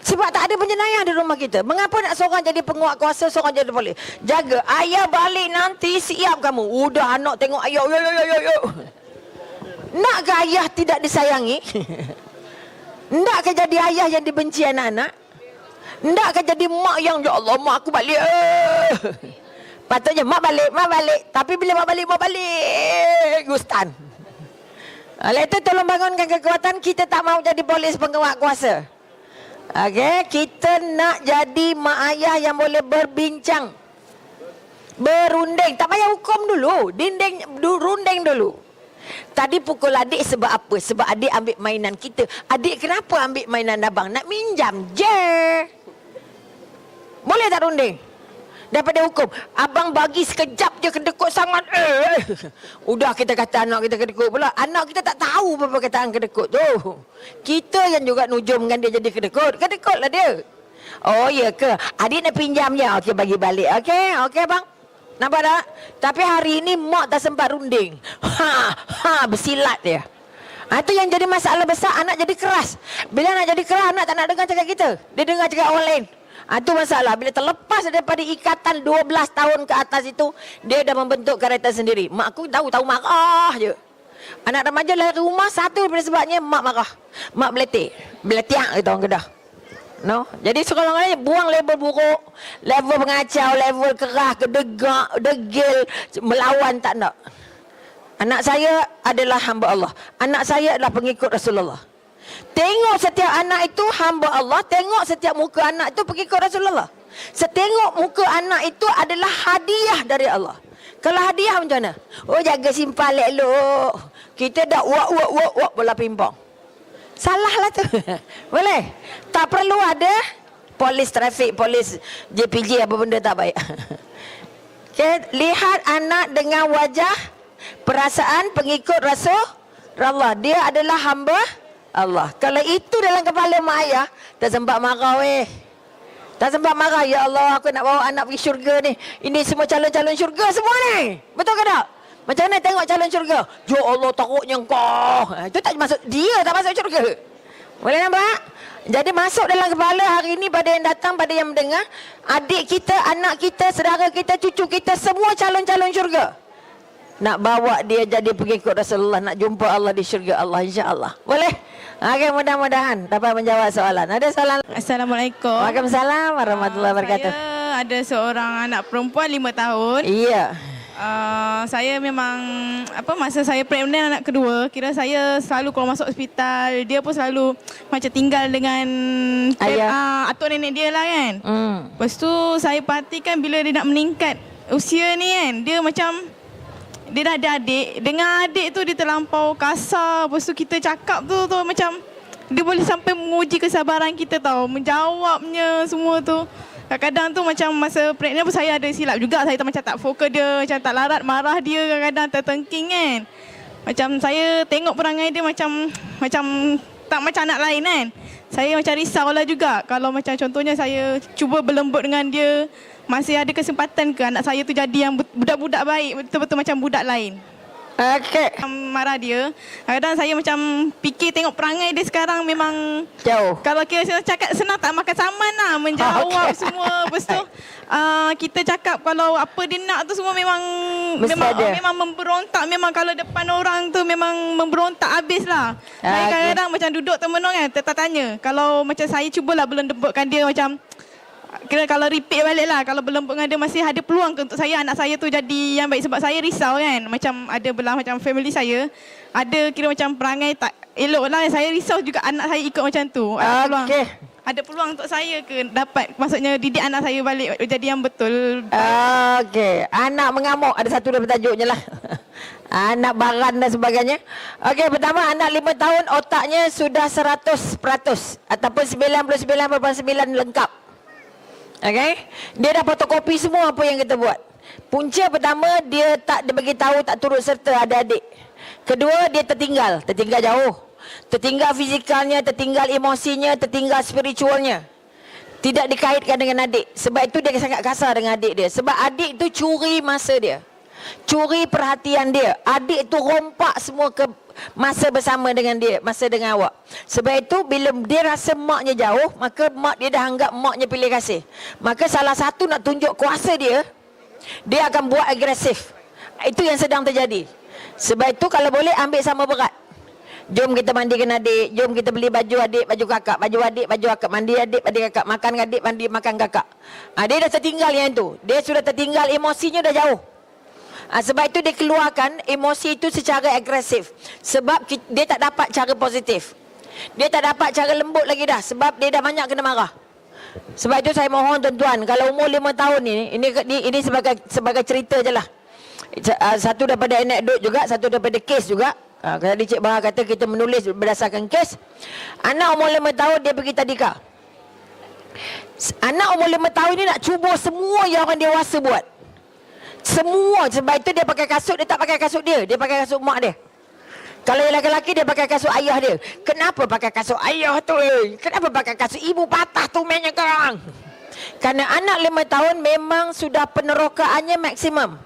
Sebab tak ada penjenayah di rumah kita. Mengapa nak seorang jadi penguat kuasa, seorang jadi polis? Jaga, ayah balik nanti siap kamu. Udah anak tengok ayah, yo. Nak ke ayah tidak disayangi? Nak ke jadi ayah yang dibenci anak-anak? Nak ke jadi mak yang, ya Allah, mak aku balik. Patutnya mak balik. Tapi bila mak balik, Gustan. Oleh itu tolong bangunkan kekuatan. Kita tak mahu jadi polis penguat kuasa. Okey, kita nak jadi mak ayah yang boleh berbincang, berunding. Tak payah hukum dulu, runding dulu. Tadi pukul adik sebab apa? Sebab adik ambil mainan kita. Adik kenapa ambil mainan abang? Nak minjam je. Boleh tak runding? Daripada hukum, abang bagi sekejap je kedekut sangat. Udah kita kata anak kita kedekut pula. Anak kita tak tahu apa perkataan kedekut tu. Kita yang juga nujumkan dia jadi kedekut. Kedekutlah dia. Oh ya ke? Adik nak pinjam je. Okey, bagi balik. Okey bang. Nampak tak? Tapi hari ini mak tak sempat runding. Bersilat dia. Itu yang jadi masalah besar. Anak jadi keras. Bila anak jadi keras, anak tak nak dengar cakap kita. Dia dengar cakap orang lain. Itu masalah. Bila terlepas daripada ikatan 12 tahun ke atas itu, dia dah membentuk karakter sendiri. Mak aku tahu marah je. Anak remaja lahir rumah, satu daripada sebabnya mak marah. Mak beletik. Beletiak kata orang Kedah. No? Jadi sekolah-sekolahnya buang label buruk, level pengacau, level kerah, kedegak, degil, melawan, tak nak. Anak saya adalah hamba Allah. Anak saya adalah pengikut Rasulullah. Tengok setiap anak itu hamba Allah. Tengok setiap muka anak itu pengikut Rasulullah. Setengok muka anak itu adalah hadiah dari Allah. Kalau hadiah macam mana? Oh, jaga simpan elok. Kita dah wak bola pimpong. Salah lah tu. Boleh? Tak perlu ada polis trafik, polis JPJ apa benda tak baik. Okay, lihat anak dengan wajah perasaan pengikut Rasulullah. Dia adalah hamba Allah. Kalau itu dalam kepala mak ayah, tak sempat marah weh. Tak sempat marah. Ya Allah, aku nak bawa anak pergi syurga ni. Ini semua calon-calon syurga semua ni. Betul ke tak? Macam mana tengok calon syurga? Ya Allah, takutnya kau. Itu tak masuk, dia tak masuk syurga. Boleh nampak? Jadi masuk dalam kepala hari ini pada yang datang, pada yang mendengar. Adik kita, anak kita, saudara kita, cucu kita, semua calon-calon syurga. Nak bawa dia jadi pengikut Rasulullah, nak jumpa Allah di syurga Allah, insya-Allah. Boleh? Okey, mudah-mudahan dapat menjawab soalan. Ada soalan? Assalamualaikum. Waalaikumsalam warahmatullahi wabarakatuh. Saya ada seorang anak perempuan 5 tahun. Iya. Saya memang masa saya pregnant anak kedua, kira saya selalu kalau masuk hospital, dia pun selalu macam tinggal dengan atuk nenek dia lah kan. Lepas tu saya perhatikan bila dia nak meningkat usia ni kan, dia macam dia dah ada adik. Dengan adik tu dia terlampau kasar. Lepas tu kita cakap tu macam dia boleh sampai menguji kesabaran kita tau. Menjawabnya semua tu. Kadang-kadang tu macam masa pregnant pun saya ada silap juga. Saya macam tak fokus dia, macam tak larat marah dia, kadang-kadang tertengking kan. Macam saya tengok perangai dia macam tak macam anak lain kan. Saya macam risaulah juga. Kalau macam contohnya saya cuba berlembut dengan dia, masih ada kesempatan ke anak saya tu jadi yang budak-budak baik, betul-betul macam budak lain. Okey. Marah dia. Kadang saya macam fikir tengok perangai dia sekarang memang jauh. Kalau kita cakap senang tak makan saman lah. Menjawab semua. Lepas tu kita cakap kalau apa dia nak tu semua memang memberontak. Memang kalau depan orang tu memang memberontak habis lah. Saya kadang-kadang macam duduk termenung kan, tertanya. Kalau macam saya cubalah berlembutkan dia macam, kira kalau repeat balik lah, kalau berlembut dengan dia masih ada peluang ke untuk saya, anak saya tu jadi yang baik. Sebab saya risau kan, macam ada belah macam family saya, ada kira macam perangai tak elok lah. Saya risau juga anak saya ikut macam tu. Ada peluang untuk saya ke dapat, maksudnya didik anak saya balik jadi yang betul. Okey, anak mengamuk ada satu daripada tajuknya lah. Anak baran dan sebagainya. Okey, pertama anak 5 tahun otaknya sudah 100% ataupun 99.9 lengkap. Okay? Dia dah fotokopi semua apa yang kita buat. Punca pertama, dia tak bagi tahu, tak turut serta adik-adik. Kedua, dia tertinggal jauh. Tertinggal fizikalnya, tertinggal emosinya, tertinggal spiritualnya. Tidak dikaitkan dengan adik. Sebab itu dia sangat kasar dengan adik dia. Sebab adik tu curi masa dia. curi perhatian dia. Adik tu rompak semua ke masa bersama dengan dia, masa dengan awak. Sebab itu bila dia rasa maknya jauh, maka mak dia dah anggap maknya pilih kasih. Maka salah satu nak tunjuk kuasa dia, dia akan buat agresif. Itu yang sedang terjadi. Sebab itu kalau boleh ambil sama berat. Jom kita mandikan adik, jom kita beli baju adik, baju kakak, baju adik, baju kakak, mandi adik, mandi kakak, makan adik, mandi makan kakak. Dia dah tertinggal yang itu. Dia sudah tertinggal, emosinya dah jauh. Sebab itu dia keluarkan emosi itu secara agresif. Sebab dia tak dapat cara positif. Dia tak dapat cara lembut lagi dah. Sebab dia dah banyak kena marah. Sebab itu saya mohon tuan-tuan, kalau umur 5 tahun ini sebagai cerita je lah. Satu daripada anekdot juga, satu daripada kes juga. Tadi Cik Bahar kata kita menulis berdasarkan kes. Anak umur 5 tahun dia pergi tadika. Anak umur 5 tahun ni nak cuba semua yang orang dewasa buat. Semua. Sebab itu dia pakai kasut, dia tak pakai kasut dia. Dia pakai kasut mak dia. Kalau yang lelaki dia pakai kasut ayah dia. Kenapa pakai kasut ayah tu? Kenapa pakai kasut ibu patah tu mainnya korang? Kerana anak 5 tahun memang sudah penerokaannya maksimum.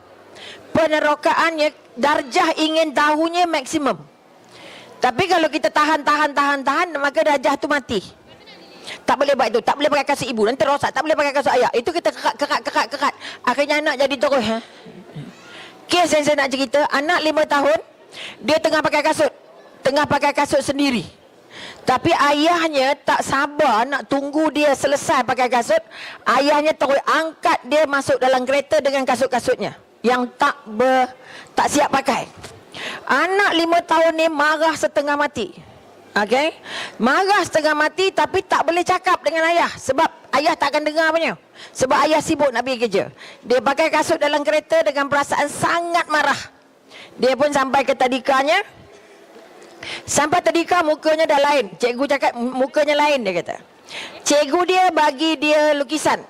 Penerokaannya, darjah ingin tahunya maksimum. Tapi kalau kita tahan, maka darjah tu mati. Tak boleh buat itu. Tak boleh pakai kasut ibu, nanti rosak. Tak boleh pakai kasut ayah. Itu kita kekat. Akhirnya anak jadi terus. Kes yang saya nak cerita, anak 5 tahun, dia tengah pakai kasut sendiri. Tapi ayahnya tak sabar nak tunggu dia selesai pakai kasut. Ayahnya terus angkat dia masuk dalam kereta dengan kasut-kasutnya yang tak siap pakai. Anak 5 tahun ni marah setengah mati. Okey? Marah setengah mati tapi tak boleh cakap dengan ayah sebab ayah tak akan dengar punya. Sebab ayah sibuk nak pergi kerja. Dia pakai kasut dalam kereta dengan perasaan sangat marah. Dia pun sampai ke tadikanya. Sampai tadika mukanya dah lain. Cikgu cakap mukanya lain, dia kata. Cikgu dia bagi dia lukisan.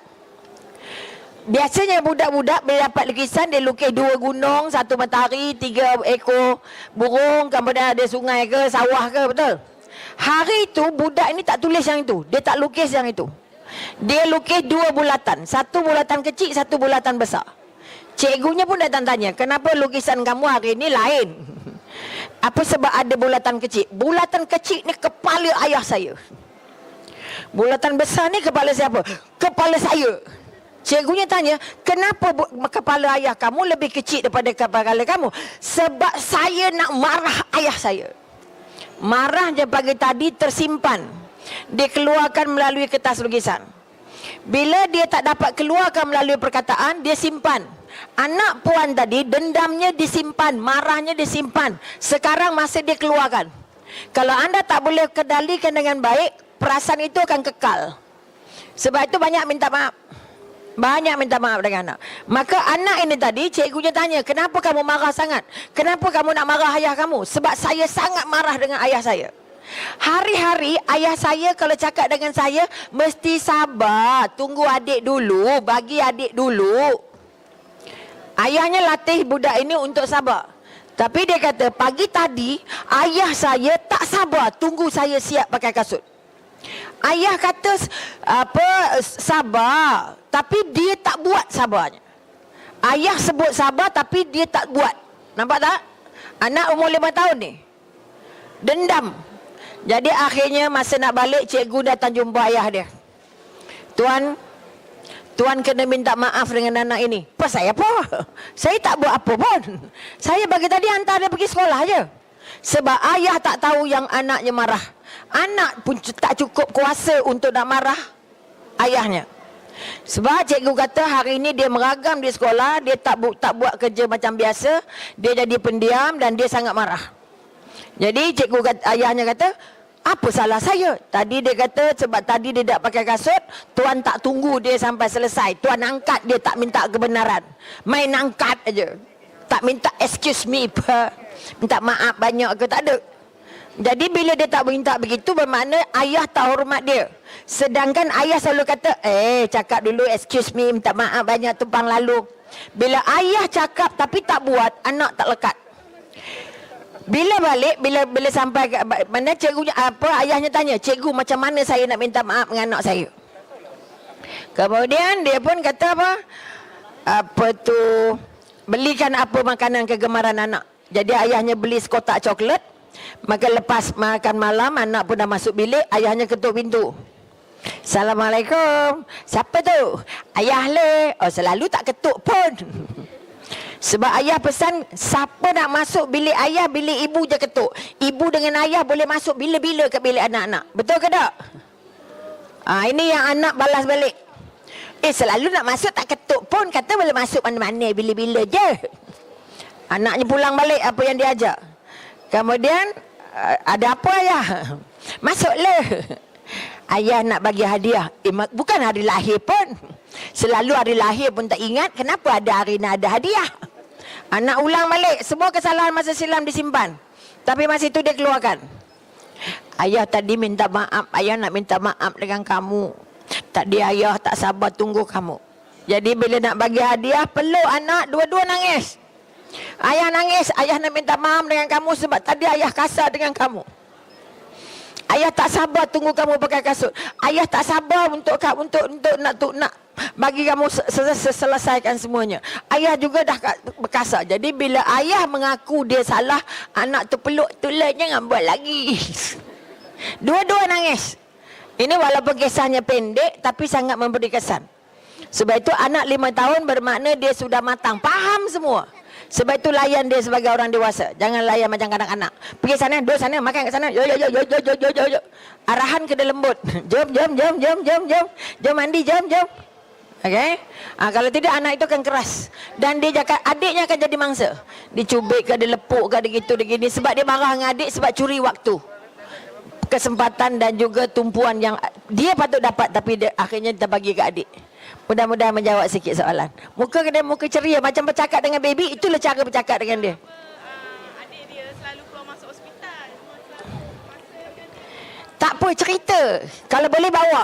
Biasanya budak-budak bila dapat lukisan, dia lukis 2 gunung, 1 matahari, 3 ekor burung, kemudian ada sungai ke, sawah ke, betul? Hari itu budak ini tak tulis yang itu. Dia tak lukis yang itu. Dia lukis 2 bulatan. 1 bulatan kecil, 1 bulatan besar. Cikgunya pun datang tanya, kenapa lukisan kamu hari ini lain? Apa sebab ada bulatan kecil? Bulatan kecil ni kepala ayah saya. Bulatan besar ni kepala siapa? Kepala saya. Cikgunya tanya, kenapa kepala ayah kamu lebih kecil daripada kepala kamu? Sebab saya nak marah ayah saya. Marahnya pagi tadi tersimpan. Dia keluarkan melalui kertas lukisan. Bila dia tak dapat keluarkan melalui perkataan, dia simpan. Anak puan tadi, dendamnya disimpan, marahnya disimpan. Sekarang masa dia keluarkan. Kalau anda tak boleh kendalikan dengan baik, perasaan itu akan kekal. Sebab itu banyak minta maaf. Banyak minta maaf dengan anak. Maka anak ini tadi, cikgunya tanya, kenapa kamu marah sangat? Kenapa kamu nak marah ayah kamu? Sebab saya sangat marah dengan ayah saya. Hari-hari ayah saya kalau cakap dengan saya, mesti sabar, tunggu adik dulu, bagi adik dulu. Ayahnya latih budak ini untuk sabar. Tapi dia kata, pagi tadi, ayah saya tak sabar, tunggu saya siap pakai kasut. Ayah kata sabar, tapi dia tak buat sabarnya. Ayah sebut sabar tapi dia tak buat. Nampak tak? Anak umur 5 tahun ni dendam. Jadi akhirnya masa nak balik, cikgu datang jumpa ayah dia. Tuan kena minta maaf dengan anak ini. Apa saya apa? Saya tak buat apa pun. Saya bagi tadi hantar dia pergi sekolah je. Sebab ayah tak tahu yang anaknya marah. Anak pun tak cukup kuasa untuk nak marah ayahnya. Sebab cikgu kata hari ini dia meragam di sekolah, dia tak buat kerja macam biasa, dia jadi pendiam dan dia sangat marah. Jadi ayahnya kata, apa salah saya? Tadi dia kata sebab tadi dia tak pakai kasut, tuan tak tunggu dia sampai selesai. Tuan angkat dia, tak minta kebenaran. Main angkat aja. Tak minta excuse me, minta maaf banyak ke, tak ada. Jadi bila dia tak minta begitu, bermakna ayah tak hormat dia. Sedangkan ayah selalu kata, cakap dulu excuse me, minta maaf banyak tumpang lalu. Bila ayah cakap tapi tak buat, anak tak lekat. Bila balik, bila sampai mana cikgunya ayahnya tanya, cikgu macam mana saya nak minta maaf dengan anak saya? Kemudian dia pun kata belikan apa makanan kegemaran anak. Jadi ayahnya beli sekotak coklat. Maka lepas makan malam, anak pun dah masuk bilik, ayahnya ketuk pintu. Assalamualaikum. Siapa tu? Ayah le. Oh, selalu tak ketuk pun. Sebab ayah pesan, siapa nak masuk bilik ayah, bilik ibu je ketuk. Ibu dengan ayah boleh masuk bila-bila ke bilik anak-anak. Betul ke tak? Ini yang anak balas balik. Selalu nak masuk tak ketuk pun. Kata boleh masuk mana-mana, bila-bila je. Anaknya pulang balik apa yang dia ajak. Kemudian, ada apa ayah? Masuklah. Ayah nak bagi hadiah. Bukan hari lahir pun. Selalu hari lahir pun tak ingat. Kenapa ada hari nak ada hadiah? Anak ulang balik. Semua kesalahan masa silam disimpan. Tapi masa itu dia keluarkan. Ayah tadi minta maaf. Ayah nak minta maaf dengan kamu. Tadi ayah tak sabar tunggu kamu. Jadi bila nak bagi hadiah, peluk anak, dua-dua nangis. Ayah nangis, ayah nak minta maaf dengan kamu sebab tadi ayah kasar dengan kamu. Ayah tak sabar tunggu kamu pakai kasut. Ayah tak sabar untuk nak bagi kamu selesaikan semuanya. Ayah juga dah berkasar. Jadi bila ayah mengaku dia salah, anak tu peluk, tolong jangan buat lagi. Dua-dua nangis. Ini walaupun kisahnya pendek tapi sangat memberi kesan. Sebab itu anak 5 tahun bermakna dia sudah matang, faham semua. Sebab itu layan dia sebagai orang dewasa. Jangan layan macam kanak-kanak. Pergi sana, duduk sana, makan kat sana. Yo. Arahan kena lembut. Jom. Jom mandi, jom. Okey? Kalau tidak anak itu akan keras. Dan dia cakap adiknya akan jadi mangsa. Dicubit ke, dia lepuk ke, dia gitu, dia gini. Sebab dia marah dengan adik sebab curi waktu. Kesempatan dan juga tumpuan yang dia patut dapat tapi dia akhirnya kita bagi ke adik. Mudah-mudahan menjawab sikit soalan. Muka dia muka ceria macam bercakap dengan baby, itulah cara bercakap dengan dia. Adik dia selalu keluar masuk hospital. Tak apa, cerita. Kalau boleh bawa.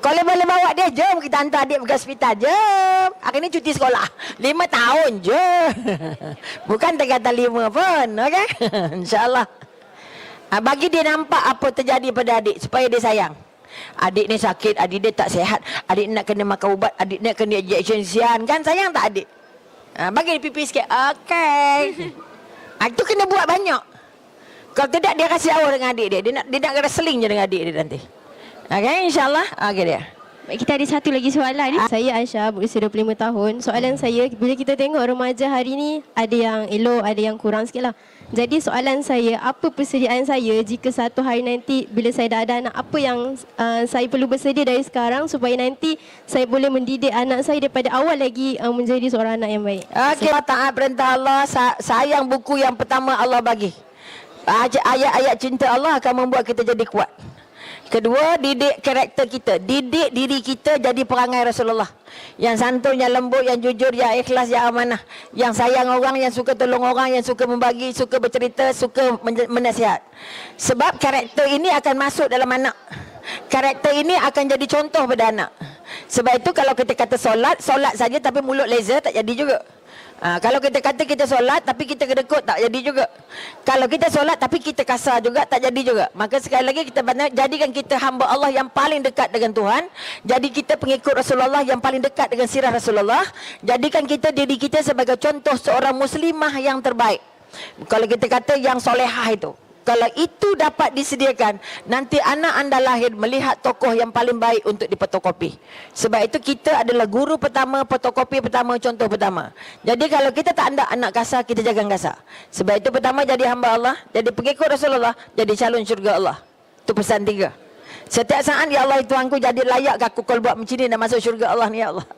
Kalau boleh bawa dia, jom kita hantar adik pergi hospital. Jom. Hari ni cuti sekolah. 5 tahun je. Bukan terkata 5 pun. Okey? InsyaAllah. Bagi dia nampak apa terjadi pada adik supaya dia sayang. Adik ni sakit, adik dia tak sihat, adik nak kena makan ubat, adik nak kena injection sian. Kan sayang tak adik? Bagi dia pipi sikit. Okey. Itu kena buat banyak. Kalau tidak dia kasih awal dengan adik dia. Dia nak wrestling je dengan adik dia nanti. Okey, insyaAllah. Okey dia. Baik, kita ada satu lagi soalan ni. Saya Aisyah, berusia 25 tahun. Soalan saya, bila kita tengok remaja hari ni, ada yang elok, ada yang kurang sikit lah. Jadi soalan saya, apa persediaan saya jika satu hari nanti bila saya dah ada anak, apa yang saya perlu bersedia dari sekarang supaya nanti saya boleh mendidik anak saya daripada awal lagi menjadi seorang anak yang baik. Okey, taat perintah Allah, sayang buku yang pertama Allah bagi. Ayat-ayat cinta Allah akan membuat kita jadi kuat. Kedua, didik karakter kita. Didik diri kita jadi perangai Rasulullah. Yang santun, yang lembut, yang jujur, yang ikhlas, yang amanah. Yang sayang orang, yang suka tolong orang, yang suka membagi, suka bercerita, suka menasihat. Sebab karakter ini akan masuk dalam anak. Karakter ini akan jadi contoh pada anak. Sebab itu kalau kita kata solat saja tapi mulut laser tak jadi juga. Kalau kita kata kita solat tapi kita kedekut tak jadi juga. Kalau kita solat tapi kita kasar juga tak jadi juga. Maka sekali lagi kita jadikan kita hamba Allah yang paling dekat dengan Tuhan. Jadi kita pengikut Rasulullah yang paling dekat dengan sirah Rasulullah. Jadikan kita diri kita sebagai contoh seorang muslimah yang terbaik. Kalau kita kata yang solehah itu, kalau itu dapat disediakan, nanti anak anda lahir melihat tokoh yang paling baik untuk dipotokopi. Sebab itu kita adalah guru pertama, fotokopi pertama, contoh pertama. Jadi kalau kita tak ada anak kasar, kita jangan kasar. Sebab itu pertama jadi hamba Allah, jadi pengikut Rasulullah, jadi calon syurga Allah. Itu pesan 3. Setiap saat, ya Allah Tuhanku, jadi layak aku kalau buat macam ni dan masuk syurga Allah ni, ya Allah.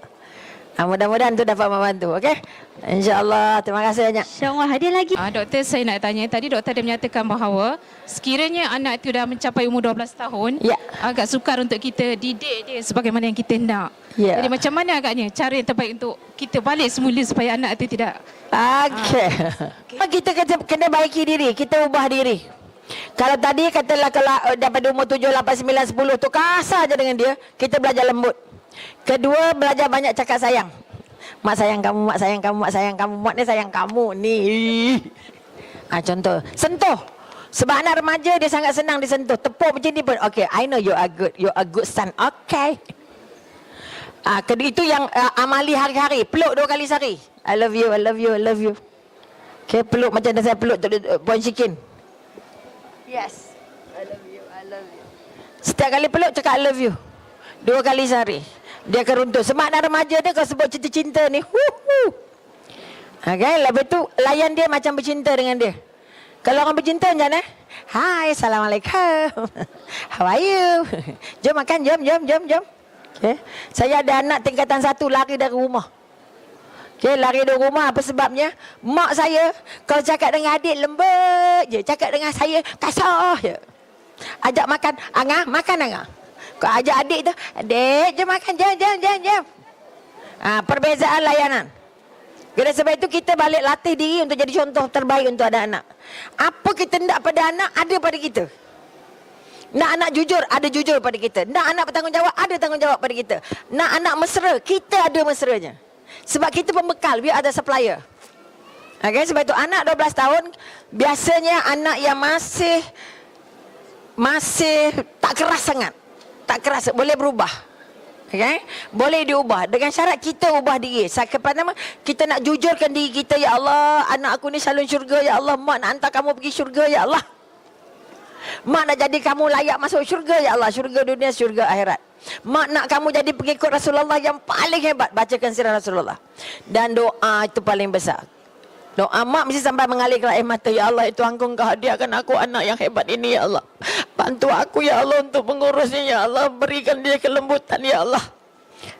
Mudah-mudahan itu dapat membantu. Okey? InsyaAllah. Terima kasih banyak. InsyaAllah. Ada lagi? Doktor, saya nak tanya. Tadi doktor ada menyatakan bahawa sekiranya anak itu dah mencapai umur 12 tahun, ya, agak sukar untuk kita didik dia sebagaimana yang kita nak. Ya. Jadi macam mana agaknya cara yang terbaik untuk kita balik semula supaya anak itu tidak... Okey. Kita kena baiki diri. Kita ubah diri. Kalau tadi katalah kalau daripada umur 7, 8, 9, 10 tu kasar je dengan dia, kita belajar lembut. Kedua, belajar banyak cakap sayang. Mak sayang kamu, mak sayang kamu, mak sayang kamu, mak ni sayang kamu ni. Contoh, sentuh. Sebab anak remaja dia sangat senang disentuh. Tepuk macam ni pun, okay, I know you are good son. Okay. Itu yang amali hari-hari. Peluk 2 kali sehari. I love you, I love you, I love you. Okay, peluk macam dah saya peluk Puan Syikin. Yes. I love you, I love you. Setiap kali peluk cakap I love you. 2 kali sehari. Dia akan runtuh. Semak dan remaja dia kau sebut cinta-cinta ni. Okay, lepas tu layan dia macam bercinta dengan dia. Kalau orang bercinta macam mana? Hai, Assalamualaikum. How are you? Jom makan, jom. Okay. Saya ada anak tingkatan 1 lari dari rumah. Okay, lari dari rumah apa sebabnya? Mak saya kalau cakap dengan adik lembut je, cakap dengan saya kasar je. Ajak makan, Angah, makan Angah. Kau ajak adik tu, adik jom makan, jom. Perbezaan layanan. Oleh sebab itu kita balik latih diri untuk jadi contoh terbaik untuk anak-anak. Apa kita nak pada anak, ada pada kita. Nak anak jujur, ada jujur pada kita. Nak anak bertanggungjawab, ada tanggungjawab pada kita. Nak anak mesra, kita ada mesranya. Sebab kita pembekal, we are the supplier. Okay, sebab itu anak 12 tahun, biasanya anak yang masih tak keras sangat. Tak keras, boleh berubah. Okay? Boleh diubah dengan syarat kita ubah diri. Pertama, kita nak jujurkan diri kita. Ya Allah, anak aku ni salun syurga. Ya Allah, mak nak hantar kamu pergi syurga. Ya Allah, mak nak jadi kamu layak masuk syurga. Ya Allah, syurga dunia, syurga akhirat. Mak nak kamu jadi pengikut Rasulullah yang paling hebat. Bacakan sirah Rasulullah. Dan doa itu paling besar. Doa mak mesti sampai mengalir air mata. Ya Allah, itu Engkau hadiahkan aku anak yang hebat ini. Ya Allah, bantu aku ya Allah untuk mengurusnya. Ya Allah, berikan dia kelembutan. Ya Allah,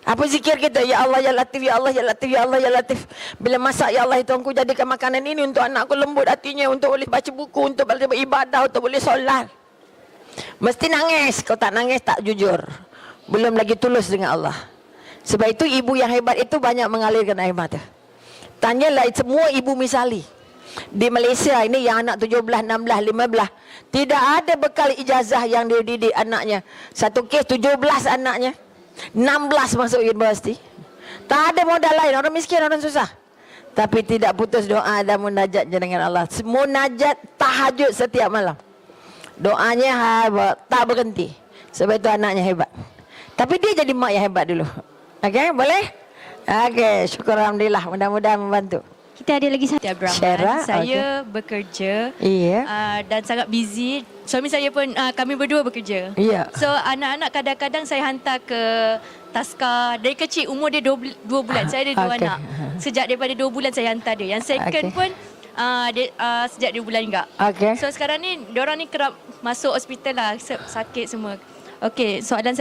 apa zikir kita? Ya Allah, ya Latif, ya Allah, ya Latif, ya Allah, ya Latif. Bila masak, ya Allah, itu Engkau jadikan makanan ini untuk anakku lembut hatinya, untuk boleh baca buku, untuk boleh beribadah, untuk boleh solat. Mesti nangis. Kalau tak nangis, tak jujur. Belum lagi tulus dengan Allah. Sebab itu ibu yang hebat itu banyak mengalirkan air mata. Tanyalah semua ibu misali di Malaysia ini yang anak 17, 16, 15 tidak ada bekal ijazah yang dia didik anaknya. Satu kes 17 anaknya, 16 masuk universiti. Tak ada modal lain, orang miskin, orang susah. Tapi tidak putus doa dan munajat dengan Allah. Munajat tahajud setiap malam. Doanya hebat, tak berhenti. Sebab itu anaknya hebat. Tapi dia jadi mak yang hebat dulu. Okey, boleh? Okey, syukur alhamdulillah, mudah-mudahan membantu. Kita ada lagi satu. Abdul Syara, Rahman. Saya bekerja dan sangat busy. Suami saya pun kami berdua bekerja. Ya. So anak-anak kadang-kadang saya hantar ke taska. Dari kecil umur dia 2 bulan. Saya ada 2 anak. Sejak daripada 2 bulan saya hantar dia. Yang second pun sejak 2 bulan juga. So sekarang ni diorang ni kerap masuk hospital lah, sakit semua. Okey, soalan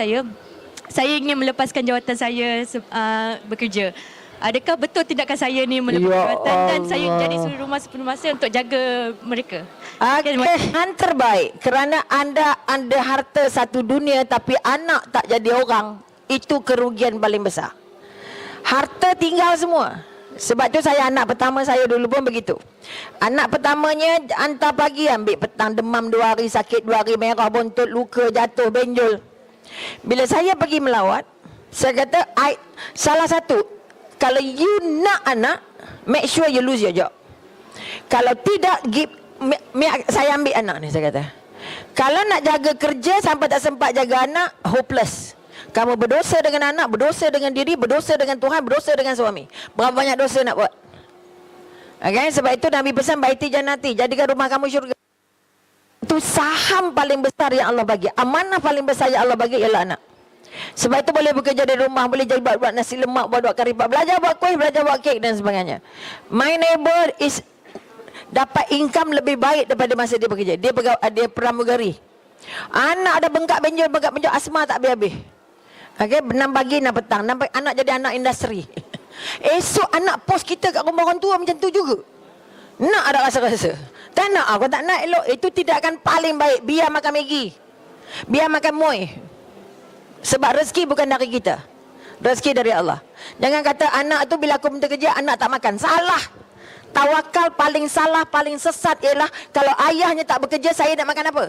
saya ingin melepaskan jawatan saya bekerja. Adakah betul tindakan saya ni melepaskan jawatan dan saya jadi suri rumah sepenuh masa untuk jaga mereka? Yang terbaik kerana anda harta satu dunia tapi anak tak jadi orang, itu kerugian paling besar. Harta tinggal semua. Sebab tu saya anak pertama saya dulu pun begitu. Anak pertamanya hantar pagi, ambil petang, demam 2 hari, sakit 2 hari, merah bontot, luka, jatuh, benjol. Bila saya pergi melawat, saya kata salah satu, kalau you nak anak, make sure you lose your job. Kalau tidak, saya ambil anak ni, saya kata. Kalau nak jaga kerja sampai tak sempat jaga anak, hopeless. Kamu berdosa dengan anak, berdosa dengan diri, berdosa dengan Tuhan, berdosa dengan suami. Berapa banyak dosa nak buat? Okay? Sebab itu Nabi pesan, baiti jannati, jadikan rumah kamu syurga. Itu saham paling besar yang Allah bagi. Amanah paling besar yang Allah bagi ialah anak. Sebab itu boleh bekerja dari rumah, boleh jadi buat nasi lemak, buat kari pak, belajar buat kuih, belajar buat kek dan sebagainya. My neighbor is dapat income lebih baik daripada masa dia bekerja. Dia pramugari. Anak ada bengkak benjol, asma tak habis-habis. Okay, 6 pagi 6 petang, anak jadi anak industri. Esok anak pos kita kat rumah orang tua macam tu juga. Nak ada rasa-rasa. Tak nak, aku tak nak elok. Itu tindakan paling baik. Biar makan Maggi, biar makan muih. Sebab rezeki bukan dari kita, rezeki dari Allah. Jangan kata anak tu bila aku minta kerja, anak tak makan. Salah. Tawakal paling salah, paling sesat ialah kalau ayahnya tak bekerja, saya nak makan apa?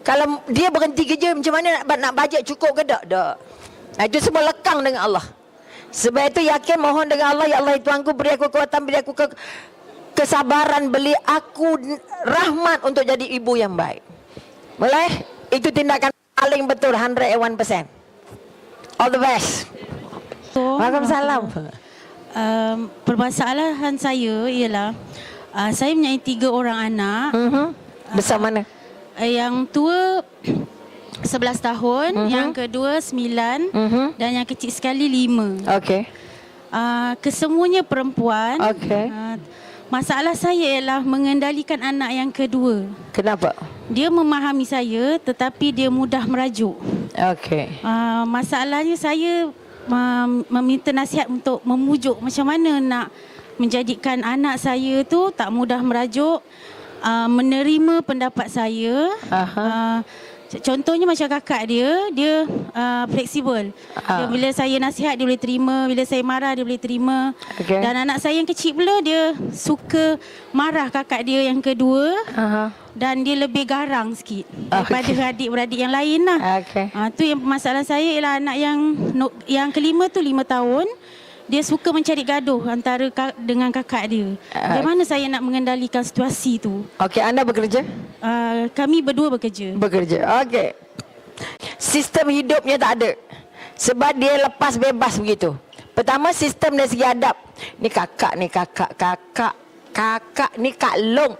Kalau dia berhenti kerja, macam mana nak bajet cukup ke tak? Tak. Itu semua lekang dengan Allah. Sebab itu yakin mohon dengan Allah, ya Allah Tuhanku, beri aku kekuatan, beri aku kesabaran, beri aku rahmat untuk jadi ibu yang baik. Boleh? Itu tindakan paling betul, 101%. All the best. Waalaikumsalam. Permasalahan saya ialah saya mempunyai 3 orang anak. Besar mana? Yang tua 11 tahun, yang kedua 9, dan yang kecil sekali 5. Okey. Kesemuanya perempuan. Okey. Masalah saya ialah mengendalikan anak yang kedua. Kenapa? Dia memahami saya tetapi dia mudah merajuk. Okey. Masalahnya saya meminta nasihat untuk memujuk macam mana nak menjadikan anak saya tu tak mudah merajuk, menerima pendapat saya. Contohnya macam kakak dia fleksibel. Dia, bila saya nasihat dia boleh terima, bila saya marah dia boleh terima. Okay. Dan anak saya yang kecil pula dia suka marah kakak dia yang kedua. Dan dia lebih garang sikit daripada adik-beradik yang lain lah. Tu yang masalah saya ialah anak yang kelima tu 5 tahun. Dia suka mencari gaduh antara dengan kakak dia. Bagaimana saya nak mengendalikan situasi tu? Okey, anda bekerja? Kami berdua bekerja. Bekerja, okey. Sistem hidupnya tak ada. Sebab dia lepas bebas begitu. Pertama, sistem dari segi adab. Ni kakak ni Kak Long.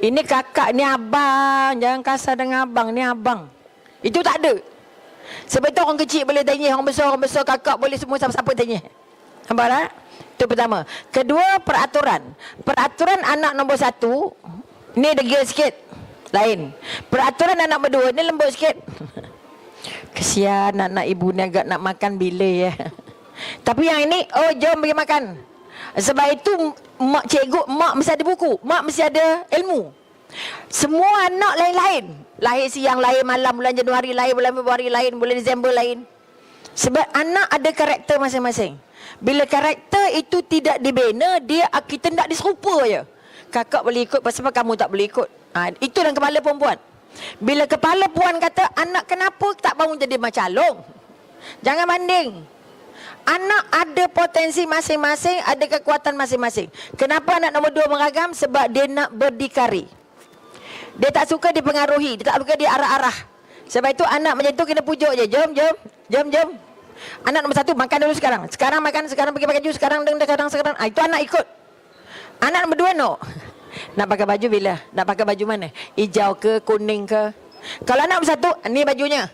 Ini kakak ni abang. Jangan kasar dengan abang, ni abang. Itu tak ada. Sebab itu orang kecil boleh tanya, orang besar kakak boleh semua siapa-siapa tanya. Nampak tak? Itu pertama. Kedua, peraturan. Peraturan anak nombor 1 ni degil sikit, lain. Peraturan anak nombor 2 ni lembut sikit. Kesian anak ibu ni agak nak makan bila ya. Tapi yang ini, jom pergi makan. Sebab itu mak cikgu, mak mesti ada buku, mak mesti ada ilmu. Semua anak lain-lain. Lahir siang lain, malam, bulan Januari lain, bulan Februari lain, bulan Disember lain. Sebab anak ada karakter masing-masing. Bila karakter itu tidak dibina, kita tak diserupa je. Kakak boleh ikut, pasal kamu tak boleh ikut. Itu dalam kepala perempuan. Bila kepala puan kata, anak kenapa tak bangun jadi macam Long? Jangan banding. Anak ada potensi masing-masing, ada kekuatan masing-masing. Kenapa anak nombor 2 meragam? Sebab dia nak berdikari. Dia tak suka dipengaruhi, dia tak suka diarah-arah. Sebab itu anak macam tu kena pujuk je. Jom. Anak nombor 1 makan dulu sekarang. Sekarang makan, sekarang pergi pakai jus, sekarang. Itu anak ikut. Anak nombor 2 no. Nak pakai baju bila? Nak pakai baju mana? Hijau ke, kuning ke? Kalau anak nombor 1, ni bajunya.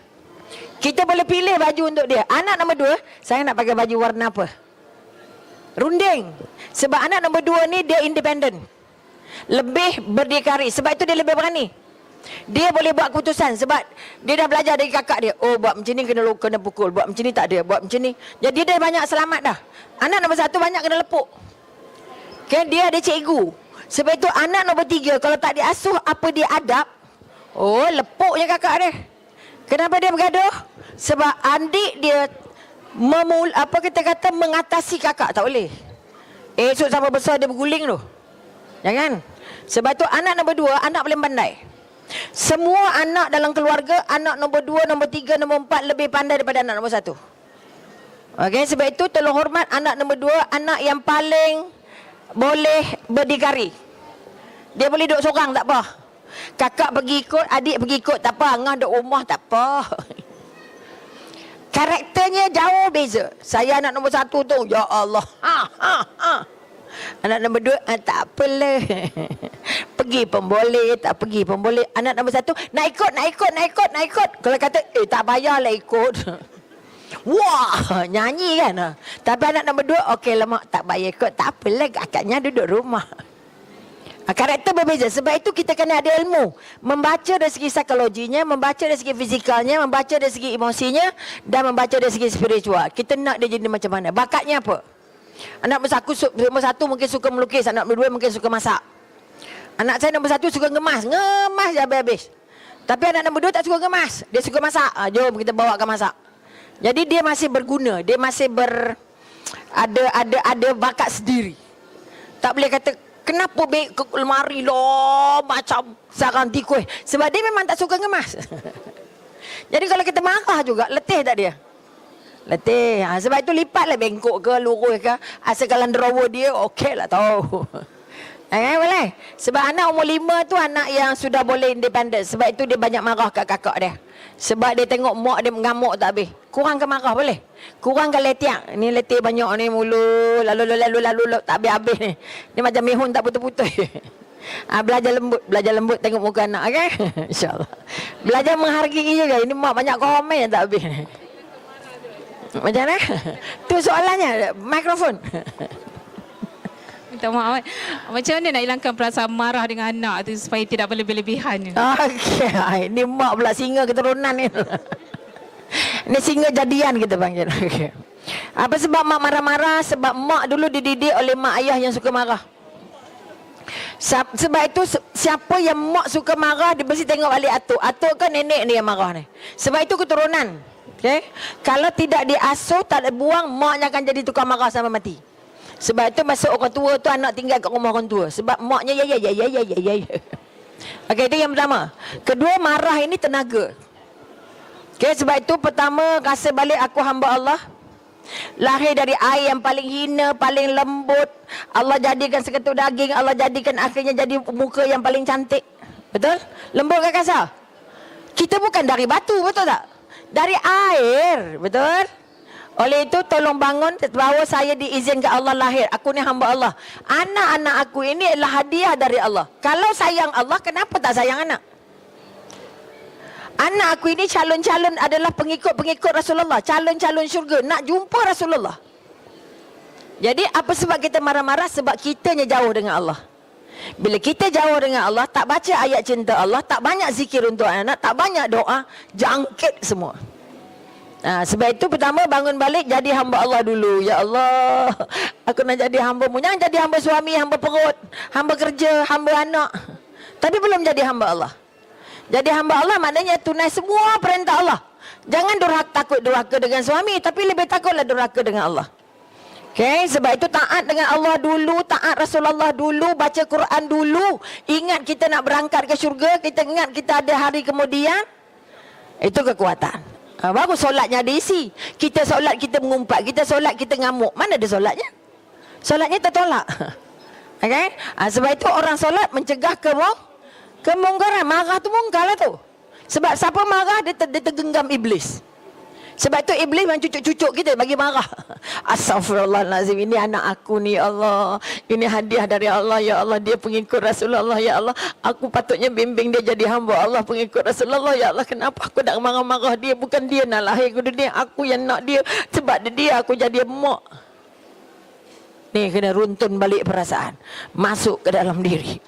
Kita boleh pilih baju untuk dia. Anak nombor 2, saya nak pakai baju warna apa? Runding. Sebab anak nombor 2 ni dia independen. Lebih berdikari. Sebab itu dia lebih berani. Dia boleh buat keputusan. Sebab dia dah belajar dari kakak dia. Buat macam ni kena pukul. Buat macam ni tak ada. Buat macam ni. Jadi dia banyak selamat dah. Anak nombor 1 banyak kena lepuk. Okay, dia ada cikgu. Sebab itu anak nombor 3 kalau tak diasuh apa dia adab. Lepuknya kakak dia. Kenapa dia bergaduh? Sebab adik dia mengatasi kakak. Tak boleh. Esok sampai besar dia berguling tu. Jangan. Sebab tu anak nombor 2, anak paling pandai. Semua anak dalam keluarga, anak nombor 2, nombor 3, nombor 4 lebih pandai daripada anak nombor 1. Okey, sebab itu tolong hormat anak nombor 2, anak yang paling boleh berdikari. Dia boleh duduk seorang tak apa. Kakak pergi ikut, adik pergi ikut tak apa, angah duduk rumah tak apa. Karakternya jauh beza. Saya anak nombor 1 tu, ya Allah. Anak nombor 2, tak apalah. Pergi pun boleh, tak pergi pun boleh. Anak nombor 1, nak ikut. Kalau kata, tak payahlah ikut. Wah, nyanyi kan. Tapi anak nombor 2, okey lah mak, tak payah ikut. Tak apalah, akaknya duduk rumah. Karakter berbeza. Sebab itu kita kena ada ilmu. Membaca dari segi psikologinya, membaca dari segi fizikalnya, membaca dari segi emosinya, dan membaca dari segi spiritual. Kita nak dia jadi macam mana. Bakatnya apa? Anak nombor 1 mungkin suka melukis. Anak nombor 2 mungkin suka masak. Anak saya nombor 1 suka ngemas je habis-habis. Tapi anak nombor 2 tak suka ngemas. Dia suka masak. Jom kita bawa ke masak. Jadi dia masih berguna. Dia masih ada bakat sendiri. Tak boleh kata, kenapa ke lemari lah macam sarang tikus. Sebab dia memang tak suka ngemas. Jadi kalau kita marah juga, letih tak dia? Letih. Sebab itu lipatlah bengkok ke, lurus ke. Asalkan drawer dia, okey lah tahu. Boleh. Sebab anak umur 5 tu anak yang sudah boleh independen. Sebab itu dia banyak marah kat kakak dia. Sebab dia tengok mak dia mengamuk tak habis. Kurangkan marah boleh. Kurangkan letiak. Ni letih banyak ni mulu. Lalu tak habis-habis ni. Ni macam mihun tak putus-putus. Belajar lembut tengok muka anak, okey? InsyaAllah. Belajar menghargai juga. Ini mak banyak komen tak habis ni. Macam mana? Tu soalannya. Mikrofon. Minta maaf. Macam mana nak hilangkan perasaan marah dengan anak tu supaya tidak berlebih-lebihan? Okey. Ini mak pula singa keturunan ni. Ini singa jadian kita panggil. Okay. Apa sebab mak marah-marah? Sebab mak dulu dididik oleh mak ayah yang suka marah. Sebab itu siapa yang mak suka marah, dia mesti tengok balik atuk. Atuk kan nenek ni yang marah ni. Sebab itu keturunan. Okay? Kalau tidak diasuh, tak ada buang, maknya akan jadi tukang marah sampai mati. Sebab itu masa orang tua tu anak tinggal kat rumah orang tua. Sebab maknya ya. Okey, itu yang pertama. Kedua, marah ini tenaga. Okey, sebab itu pertama rasa balik aku hamba Allah. Lahir dari air yang paling hina, paling lembut. Allah jadikan seketul daging, Allah jadikan akhirnya jadi muka yang paling cantik. Betul? Lembut ke kasar? Kita bukan dari batu, betul tak? Dari air, betul? Oleh itu tolong bangun bahawa saya diizinkan Allah lahir. Aku ni hamba Allah. Anak-anak aku ini adalah hadiah dari Allah. Kalau sayang Allah, kenapa tak sayang anak? Anak aku ini calon-calon adalah pengikut-pengikut Rasulullah. Calon-calon syurga. Nak jumpa Rasulullah. Jadi apa sebab kita marah-marah? Sebab kitanya jauh dengan Allah. Bila kita jauh dengan Allah, tak baca ayat cinta Allah, tak banyak zikir untuk anak, tak banyak doa, jangkit semua. Sebab itu pertama bangun balik jadi hamba Allah dulu. Ya Allah, aku nak jadi hamba-Mu. Jangan jadi hamba suami, hamba perut, hamba kerja, hamba anak. Tapi belum jadi hamba Allah. Jadi hamba Allah maknanya tunai semua perintah Allah. Jangan takut durhaka dengan suami, tapi lebih takutlah durhaka dengan Allah. Okay, sebab itu taat dengan Allah dulu, taat Rasulullah dulu, baca Quran dulu. Ingat kita nak berangkat ke syurga, kita ingat kita ada hari kemudian. Itu kekuatan. Baru solatnya diisi. Kita solat kita mengumpat, kita solat kita ngamuk. Mana ada solatnya? Solatnya tertolak. Okay? Sebab itu orang solat mencegah kemungkaran. Marah tu mungkar lah tu. Sebab siapa marah dia tergenggam iblis. Sebab itu iblis memang cucuk-cucuk kita bagi marah. Astaghfirullahalazim, ini anak aku ni, ya Allah. Ini hadiah dari Allah, ya Allah. Dia pengikut Rasulullah, ya Allah. Aku patutnya bimbing dia jadi hamba Allah, pengikut Rasulullah, ya Allah. Kenapa aku nak marah-marah dia? Bukan dia nak lahir ke dunia, aku yang nak dia. Sebab dia aku jadi emak. Ni kena runtun balik perasaan. Masuk ke dalam diri.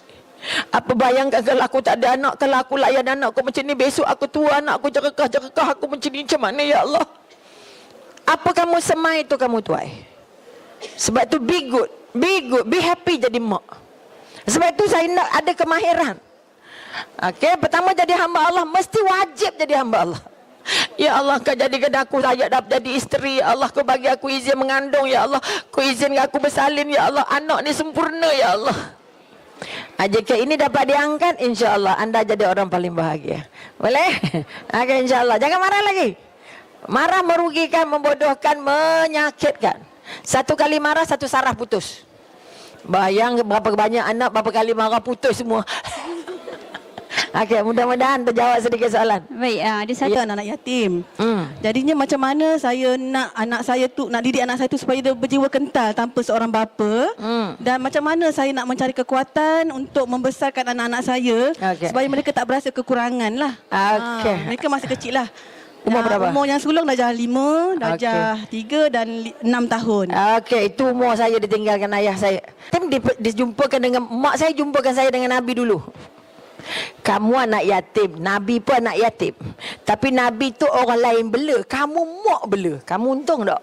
Apa bayangkan kalau aku tak ada anak, kalau aku layan anak aku macam ni, besok aku tua, anak aku jerekah aku macam ni, macam mana ya Allah? Apa kamu semai itu kamu tuai. Sebab tu be good, be happy jadi mak. Sebab tu saya nak ada kemahiran. Okey, pertama jadi hamba Allah, mesti wajib jadi hamba Allah. Ya Allah, kau jadikan aku layak dapat jadi isteri. Ya Allah, kau bagi aku izin mengandung. Ya Allah, kau izinkan aku bersalin. Ya Allah, anak ni sempurna. Ya Allah. Jika ini dapat diangkat, insya-Allah anda jadi orang paling bahagia. Boleh? Okey, insya-Allah. Jangan marah lagi. Marah merugikan, membodohkan, menyakitkan. Satu kali marah, satu saraf putus. Bayang berapa banyak anak, berapa kali marah putus semua. Okey, mudah-mudahan terjawab sedikit soalan. Baik, ada satu anak yatim. Jadinya macam mana saya nak anak saya tu, nak didik anak saya tu supaya dia berjiwa kental tanpa seorang bapa. Dan macam mana saya nak mencari kekuatan untuk membesarkan anak-anak saya supaya mereka tak berasa kekurangan lah. Mereka masih kecil lah. Umur berapa? Umur yang sulung darjah 5, darjah 3 dan 6 tahun. Okey, itu umur saya ditinggalkan ayah saya. Tapi dijumpakan dengan mak saya, jumpakan saya dengan Nabi dulu. Kamu anak yatim, Nabi pun anak yatim. Tapi Nabi tu orang lain bela, kamu mak bela. Kamu untung tak?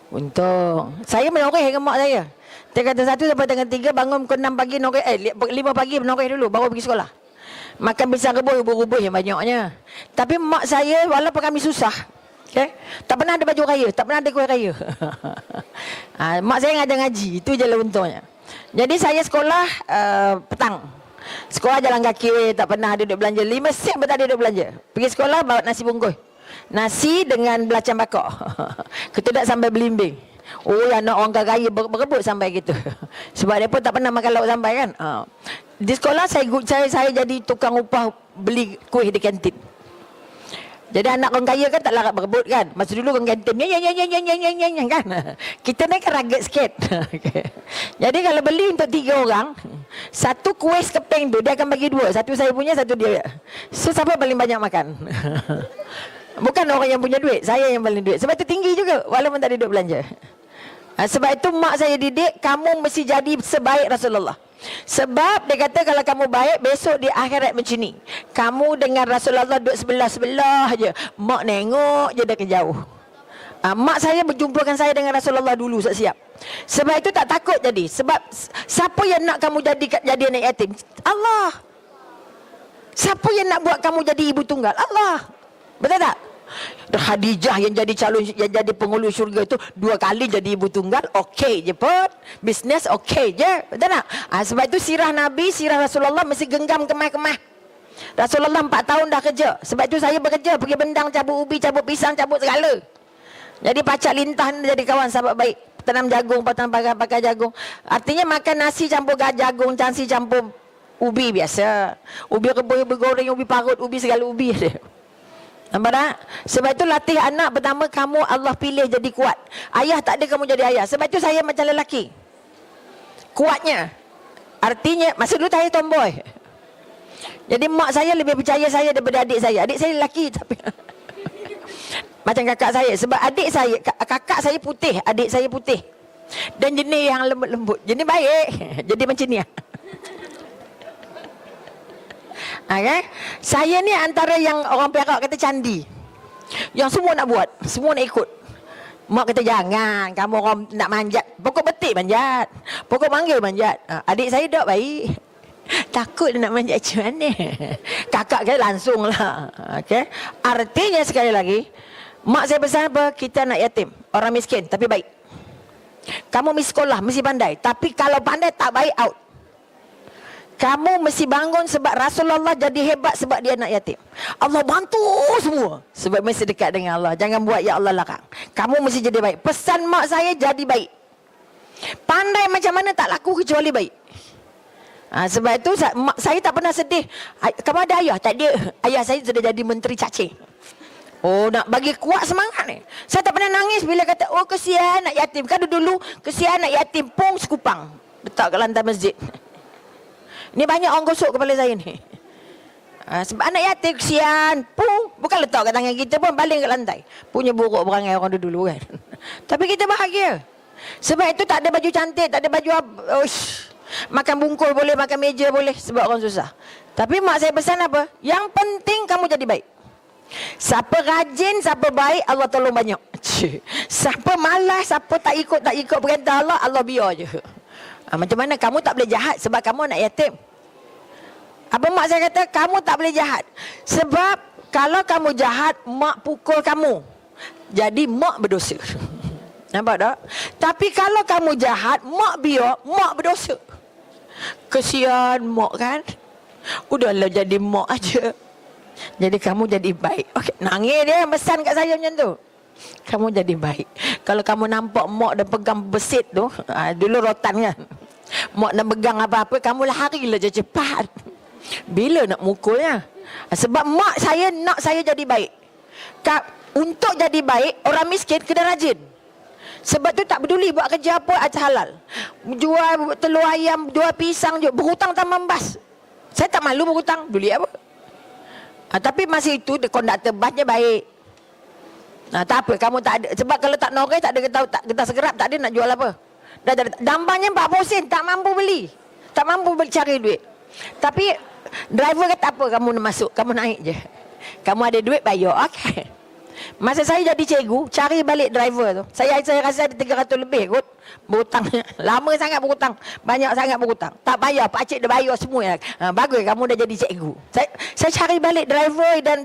Untung. Saya menoreh dengan mak saya. Dia kata 1 sampai tengah 3 bangun pukul 6 pagi noreh, 5 pagi menoreh dulu baru pergi sekolah. Makan pisang rebus, ubur-ubur yang banyaknya. Tapi mak saya walaupun kami susah, tak pernah ada baju raya, tak pernah ada kuih raya. Mak saya ngajar ngaji, itu je lah untungnya. Jadi saya sekolah petang. Sekolah jalan kaki, tak pernah duduk belanja. 5 sen pun tak duduk belanja. Pergi sekolah bawa nasi bungkus. Nasi dengan belacan bakar. Ketudak sampai belimbing. Oh, anak orang kaya berebut sampai gitu. Sebab dia pun tak pernah makan lauk sampai kan. Di sekolah saya jadi tukang upah beli kuih di kantin. Jadi anak orang kaya kan tak larat berebut kan. Masa dulu orang kantin kan. Kita ni kan ragat sikit. Jadi kalau beli untuk 3 orang, satu kuih sekeping tu dia akan bagi 2. Satu saya punya, satu dia. So siapa paling banyak makan? Bukan orang yang punya duit, saya yang paling duit. Sebab itu tinggi juga walaupun tak ada duit belanja. Sebab itu mak saya didik, kamu mesti jadi sebaik Rasulullah. Sebab dia kata kalau kamu baik, besok di akhirat macam ni. Kamu dengan Rasulullah duduk sebelah-sebelah je. Mak nengok je dari jauh. Mak saya berjumpakan saya dengan Rasulullah dulu siap. Sebab itu tak takut jadi. Sebab siapa yang nak kamu jadi anak yatim? Allah. Siapa yang nak buat kamu jadi ibu tunggal? Allah. Betul tak? Khadijah yang jadi calon, yang jadi penghulu syurga itu 2 kali jadi ibu tunggal, okey je pun. Bisnes okey je, betul tak? Sebab itu sirah Nabi, sirah Rasulullah mesti genggam kemah-kemah. Rasulullah 4 tahun dah kerja. Sebab itu saya bekerja, pergi bendang, cabut ubi, cabut pisang, cabut segala. Jadi pacak lintah ni jadi kawan sahabat baik. Tanam jagung, pakai jagung. Artinya makan nasi campur jagung, nasi campur ubi biasa. Ubi rebus, ubi goreng, ubi parut, ubi segala ubi ada. Nampak tak? Sebab itu latih anak pertama, kamu Allah pilih jadi kuat. Ayah tak ada, kamu jadi ayah. Sebab itu saya macam lelaki. Kuatnya. Artinya, masa dulu saya tomboy. Jadi mak saya lebih percaya saya daripada adik saya. Adik saya lelaki tapi macam kakak saya. Sebab adik saya, kakak saya putih, adik saya putih. Dan jenis yang lembut-lembut. Jenis baik. Jadi macam ni. Okay? Saya ni antara yang orang Perak kata candi. Yang semua nak buat, semua nak ikut. Mak kata jangan, kamu orang nak manjat. Pokok betik manjat, pokok manggil manjat. Adik saya tak baik. Takut nak manjat macam mana. Kakak saya langsung lah. Okay? Artinya sekali lagi, mak saya pesan apa? Kita anak yatim, orang miskin tapi baik. Kamu mesti sekolah, mesti pandai. Tapi kalau pandai tak baik, out. Kamu mesti bangun sebab Rasulullah jadi hebat sebab dia anak yatim. Allah bantu semua sebab mesti dekat dengan Allah. Jangan buat ya Allah larang. Kamu mesti jadi baik. Pesan mak saya jadi baik. Pandai macam mana tak laku kecuali baik. Sebab itu mak saya tak pernah sedih. Kamu ada ayah? Tak ada. Ayah saya sudah jadi menteri cacing. Oh, nak bagi kuat semangat ni. Saya tak pernah nangis bila kata, oh kesian anak yatim. Kan dulu kesian anak yatim pung sekupang. Letak kat lantai masjid. Ni banyak orang gosok kepala saya ni. Sebab anak yatim kesian. Pung. Bukan letak kat tangan kita pun, baling kat lantai. Punya buruk perangai orang dulu kan. Tapi kita bahagia. Sebab itu tak ada baju cantik, tak ada baju apa. Makan bungkul boleh, makan meja boleh. Sebab orang susah. Tapi mak saya pesan apa? Yang penting kamu jadi baik. Siapa rajin, siapa baik, Allah tolong banyak. Siapa malas, siapa tak ikut perintah Allah, Allah biar je. Macam mana kamu tak boleh jahat sebab kamu anak yatim. Apa mak saya kata? Kamu tak boleh jahat. Sebab kalau kamu jahat, mak pukul kamu. Jadi mak berdosa. Nampak tak? Tapi kalau kamu jahat, mak biar, mak berdosa. Kesian mak kan? Udahlah jadi mak aja. Jadi kamu jadi baik. Okay. Nangis dia pesan kat saya macam tu. Kamu jadi baik. Kalau kamu nampak mak dah pegang besit tu, dulu rotan kan, mak dah pegang apa-apa, kamu larilah je cepat. Bila nak mukulnya? Sebab mak saya nak saya jadi baik. Untuk jadi baik, orang miskin kena rajin. Sebab tu tak peduli buat kerja apa, aja halal. Jual telur ayam, jual pisang, berhutang tambah membas. Saya tak malu berhutang, beli apa. Tapi masa itu konduktor basnya baik. Tak apa, kamu tak ada. Sebab kalau tak noreh, tak ada getah segerap, tak ada nak jual apa. Dambangnya 40 sen, tak mampu beli. Tak mampu cari duit. Tapi driver kata apa, kamu nak masuk, kamu naik je. Kamu ada duit, bayar. Okay. Masa saya jadi cikgu, cari balik driver tu. Saya rasa ada 300 lebih kot. Berhutang. Lama sangat berhutang. Banyak sangat berhutang. Tak bayar, pakcik dah bayar semua. Bagus, kamu dah jadi cikgu. Saya cari balik driver dan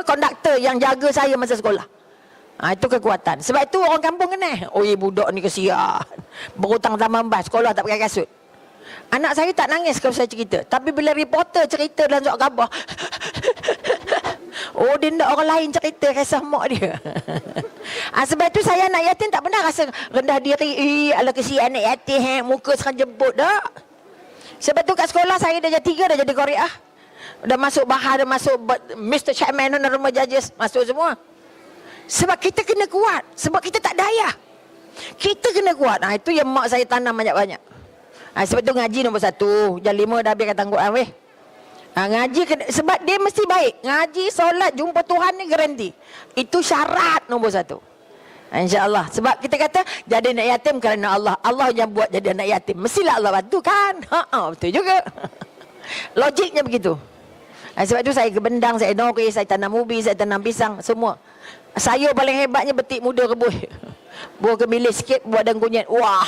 konduktor yang jaga saya masa sekolah. Itu kekuatan. Sebab itu orang kampung kena. Oh, budak ni kesian. Berhutang tambah membas, sekolah tak pakai kasut. Anak saya tak nangis kalau saya cerita. Tapi bila reporter cerita dalam surat khabar, oh dia nak orang lain cerita kisah mak dia. Sebab itu saya anak yatim tak pernah rasa rendah diri. Ala kesian anak yatim, muka sekarang jemput dah. Sebab tu kat sekolah saya dah jadi 3 dah jadi Korea. Dah masuk Bahar, dah masuk Mr. Chairman, Honorable Judges, masuk semua. Sebab kita kena kuat. Sebab kita tak daya. Kita kena kuat. Itu yang mak saya tanam banyak-banyak. Sebab tu ngaji nombor 1. Jam 5 dah habis tangguhan weh. Ngaji kena, sebab dia mesti baik. Ngaji, solat, jumpa Tuhan ni garanti. Itu syarat nombor 1. InsyaAllah. Sebab kita kata jadi anak yatim kerana Allah. Allah yang buat jadi anak yatim. Mestilah Allah bantu kan? Betul juga. Logiknya begitu. Sebab itu saya ke Bendang, saya nori, saya tanam ubi, saya tanam pisang, semua. Saya paling hebatnya betik muda rebus. Buah ke bilis sikit, buat dan kunyit. Wah.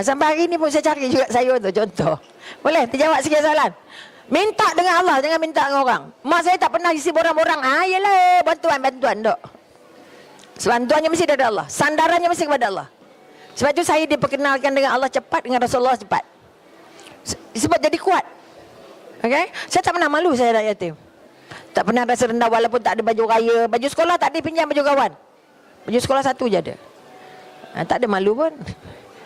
Sampai hari ni pun saya cari juga sayur tu, contoh. Boleh terjawab sikit soalan? Minta dengan Allah, jangan minta dengan orang. Mak saya tak pernah isi borang-borang. Yelah, bantuan, dok. Bantuannya mesti dari Allah. Sandarannya mesti kepada Allah. Sebab itu saya diperkenalkan dengan Allah cepat, dengan Rasulullah cepat. Sebab jadi kuat. Okay? Saya tak pernah malu saya anak yatim. Tak pernah rasa rendah walaupun tak ada baju raya. Baju sekolah tak ada, pinjam baju kawan. Baju sekolah 1 je ada. Tak ada malu pun.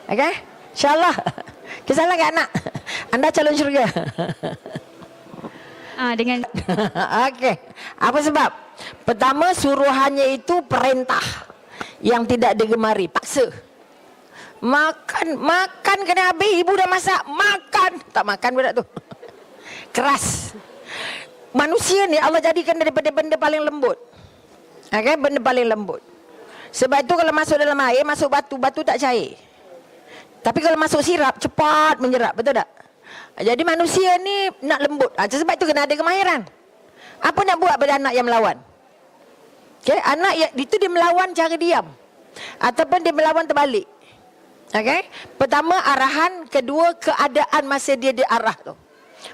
Okay? InsyaAllah. Kisahlah ke anak. Anda calon syurga. Dengan Okey. Apa sebab? Pertama, suruhannya itu perintah yang tidak digemari, paksa. Makan kena habis, ibu dah masak, makan. Tak makan budak tu. Keras. Manusia ni Allah jadikan daripada benda paling lembut. Okey, benda paling lembut. Sebab itu kalau masuk dalam air, masuk batu, batu tak cair. Tapi kalau masuk sirap, cepat menyerap, betul tak? Jadi manusia ni nak lembut. Sebab itu kena ada kemahiran. Apa nak buat pada anak yang melawan? Okay? Anak yang itu dia melawan cara diam. Ataupun dia melawan terbalik. Okay? Pertama arahan, kedua keadaan masa dia diarah tu.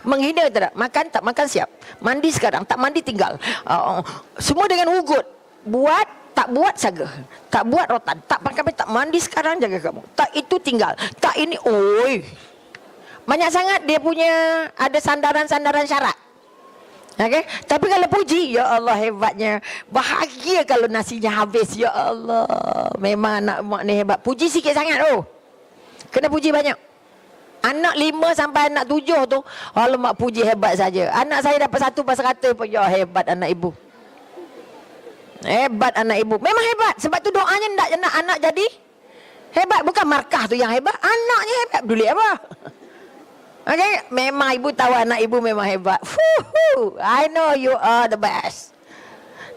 Menghina tak? Makan tak makan siap. Mandi sekarang, tak mandi tinggal. Semua dengan ugut. Buat, tak buat saga. Tak buat rotan. Tak pakai, tak mandi sekarang jaga kamu. Tak itu tinggal. Tak ini, oi. Banyak sangat dia punya ada sandaran-sandaran syarat. Okay? Tapi kalau puji, ya Allah hebatnya. Bahagia kalau nasinya habis. Ya Allah. Memang anak mak ni hebat. Puji sikit sangat tu. Kena puji banyak. Anak 5 sampai anak 7 tu, alamak puji hebat saja. Anak saya dapat 1/100 pun, ya hebat anak ibu. Hebat anak ibu. Memang hebat. Sebab tu doanya nak anak jadi hebat. Bukan markah tu yang hebat. Anaknya hebat. Peduli apa? Okay? Memang ibu tahu anak ibu memang hebat. I know you are the best.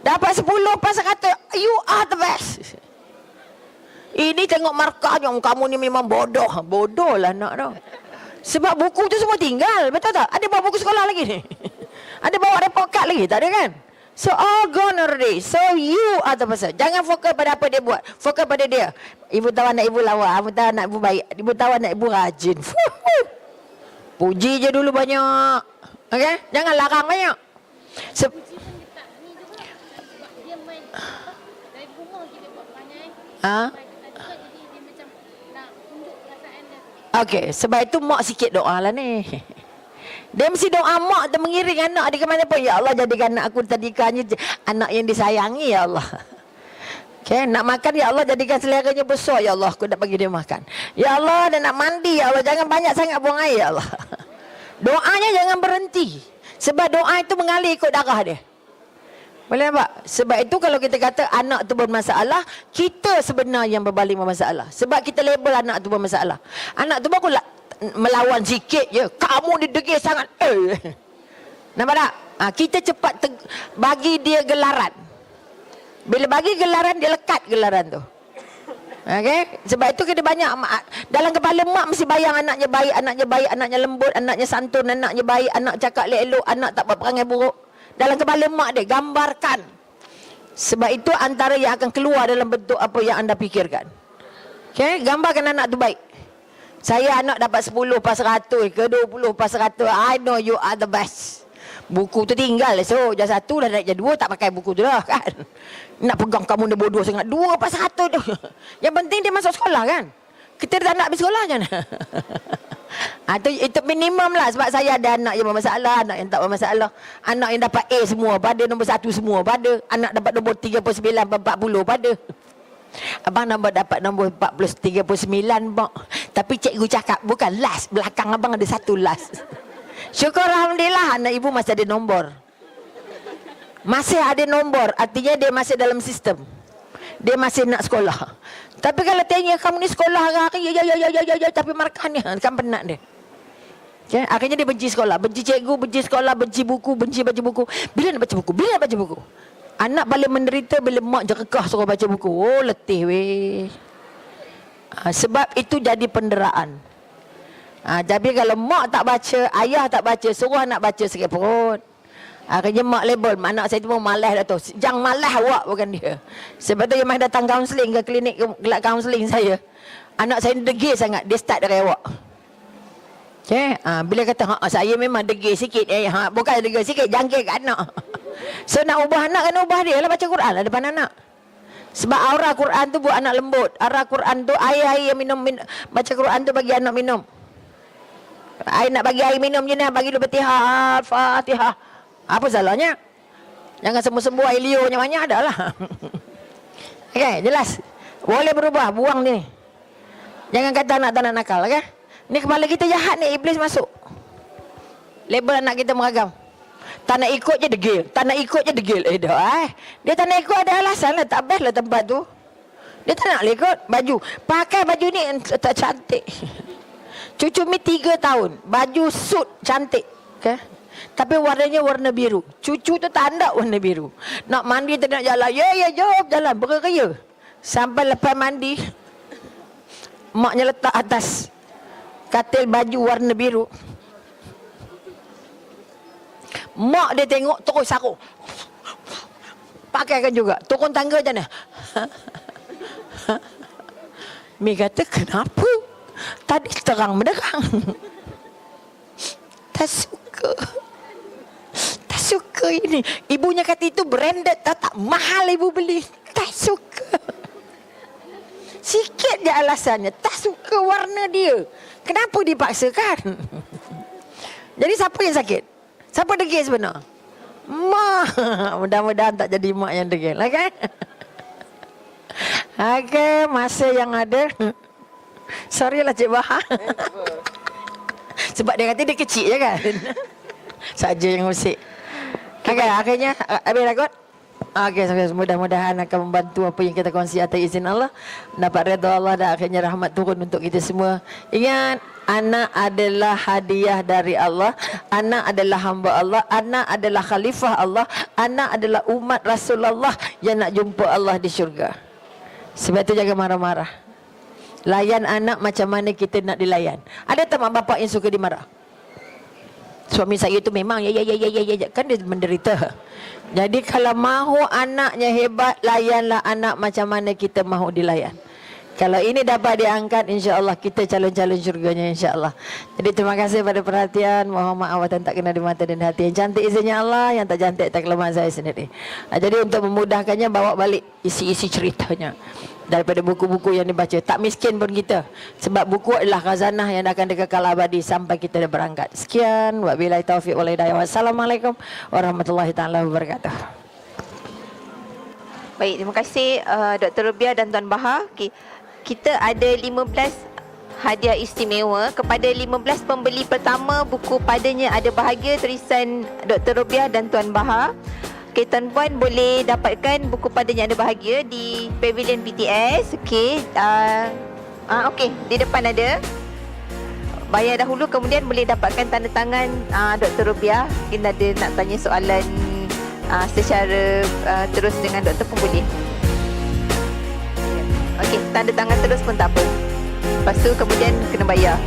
Dapat 10/100. You are the best. Ini tengok markahnya. Kamu ni memang bodoh. Bodoh lah anak tu. Sebab buku tu semua tinggal. Betul tak? Ada bawa buku sekolah lagi ni. Ada bawa report card lagi. Tak ada kan? So all gone already. So you are the person. Jangan fokus pada apa dia buat. Fokus pada dia. Ibu tahu anak ibu lawa. Ibu tahu anak ibu baik. Ibu tahu anak ibu rajin. Puji je dulu banyak. Okay? Jangan larang banyak. Okey, sebab itu mak sikit doa lah ni. Dia mesti doa mak dan mengiring anak dia ke mana pun. Ya Allah, jadikan anak aku tadikannya anak yang disayangi, ya Allah. Okay, nak makan, ya Allah jadikan seleranya besar, ya Allah, aku nak bagi dia makan. Ya Allah, dia nak mandi, ya Allah, jangan banyak sangat buang air, ya Allah. Doanya jangan berhenti. Sebab doa itu mengalir ikut darah dia. Boleh tak? Sebab itu kalau kita kata anak tu bermasalah, kita sebenarnya yang berbalik bermasalah. Sebab kita label anak tu bermasalah. Anak tu baru melawan sikit je. Kamu ni degil sangat. Nampak tak? Kita cepat bagi dia gelaran. Bila bagi gelaran, dia lekat gelaran tu. Okay? Sebab itu kita banyak dalam kepala mak mesti bayang anaknya baik, anaknya baik, anaknya lembut, anaknya santun, anaknya baik, anak cakap elok, anak tak buat perangai buruk. Dalam kepala mak dia gambarkan. Sebab itu antara yang akan keluar dalam bentuk apa yang anda fikirkan. Okay? Gambarkan anak tu baik. Saya anak dapat 10/100 ke 20/100. I know you are the best. Buku tu tinggal. So dah 1 dah naik jadi 2, tak pakai buku tu dah kan. Nak pegang kamu ni bodoh sangat. 2/1 tu. Yang penting dia masuk sekolah kan. Kita dah nak habis sekolah je. Itu minimum lah sebab saya ada anak yang bermasalah, anak yang tak bermasalah. Anak yang dapat A semua pada, nombor 1 semua pada. Anak dapat nombor 39, 40 pada. Abang dapat nombor 39, bang. Tapi cikgu cakap bukan last, belakang abang ada 1 last. Syukur alhamdulillah anak ibu masih ada nombor. Masih ada nombor, artinya dia masih dalam sistem. Dia masih nak sekolah. Tapi kalau tanya kamu ni sekolah hari-hari, ya, tapi markahnya kan penat dia. Okay? Akhirnya dia benci sekolah, benci cikgu, benci sekolah, benci buku, benci baca buku. Bila nak baca buku? Bila nak baca buku? Anak paling menderita bila mak jerekah suruh baca buku. Oh, letih weh. Sebab itu jadi penderaan. Tapi kalau mak tak baca, ayah tak baca, suruh anak baca sikit perut. Akhirnya mak label, anak saya tu pun malas dah tu. Jangan malas awak, bukan dia. Sebab tu yang mai datang kaunseling ke klinik, kelak kaunseling saya. Anak saya degil sangat, dia start dari awak. Okay? Bila kata, saya memang degil sikit. Bukan degil sikit, jangkit kat anak. So nak ubah anak, kena ubah dia lah baca Quran lah depan anak. Sebab aura Quran tu buat anak lembut. Aura Quran tu, air yang minum, baca Quran tu bagi anak minum. Air nak bagi air minum je nak, bagi dulu Fatihah. Apa salahnya? Jangan sembuh-sembuh air liurnya banyak dah lah. Okay, jelas. Boleh berubah, buang ni. Jangan kata anak tak nak nakal, okay? Ni kepala kita jahat ni, iblis masuk. Label anak kita meragam. Tak nak ikut je degil. Tak nak ikut je degil. Dia tak nak ikut ada alasan lah. Tak best lah tempat tu. Dia tak nak ikut baju. Pakai baju ni tak cantik. Cucu mi 3 tahun. Baju suit cantik. Okay? Tapi warnanya warna biru. Cucu tu tak ada warna biru. Nak mandi tak nak jalan. Ya, jom jalan. Berkerja. Sampai lepas mandi. Maknya letak atas katil baju warna biru. Mak dia tengok terus sarung. Pakaikan juga. Turun tangga macam mana? Mi kata, kenapa? Tadi terang menderang. Tak suka. Tak suka ini. Ibunya kata itu branded. Tak mahal ibu beli. Tak suka. Sikit je alasannya. Tak suka warna dia. Kenapa dipaksakan? Jadi siapa yang sakit? Siapa degil sebenar? Mak. Mudah-mudahan tak jadi mak yang degil. Okay? Okay, masa yang ada. Sorry lah Cik Bahar. Sebab dia kata dia kecil je kan. Saja yang usik. Okay, akhirnya habis dah kot. Okay, mudah-mudahan akan membantu apa yang kita kongsi atas izin Allah. Dapat redha Allah dan akhirnya rahmat turun untuk kita semua. Ingat, anak adalah hadiah dari Allah. Anak adalah hamba Allah. Anak adalah khalifah Allah. Anak adalah umat Rasulullah yang nak jumpa Allah di syurga. Sebab itu jangan marah-marah. Layan anak macam mana kita nak dilayan. Ada tak mak bapak yang suka dimarah? Suami saya tu memang ya kan dia menderita. Jadi kalau mahu anaknya hebat, layanlah anak macam mana kita mahu dilayan. Kalau ini dapat diangkat, insya-Allah kita calon-calon syurganya insya-Allah. Jadi terima kasih pada perhatian. Mohon maaf dan tak kena di mata dan hati. Yang cantik izinnya Allah, yang tak cantik tak kelemahan saya sendiri. Jadi untuk memudahkannya, bawa balik isi-isi ceritanya daripada buku-buku yang dibaca. Tak miskin pun kita. Sebab buku adalah khazanah yang akan kekal abadi sampai kita dah berangkat. Sekian. Wabillahi taufiq wal hidayah. Wassalamualaikum warahmatullahi taala wabarakatuh. Baik, terima kasih Dr. Rubiah dan Tuan Bahar. Okay. Kita ada 15 hadiah istimewa. Kepada 15 pembeli pertama, buku Padanya Ada Bahagia tulisan Dr. Rubiah dan Tuan Bahar. Okay, tuan-puan boleh dapatkan buku Padanya Ada Bahagia di Pavilion BTS. Okay, okay, di depan ada. Bayar dahulu, kemudian boleh dapatkan tanda tangan Dr. Rubiah. Mungkin ada nak tanya soalan secara terus dengan doktor pun boleh. Okey, tanda tangan terus pun tak apa. Lepas tu kemudian kena bayar.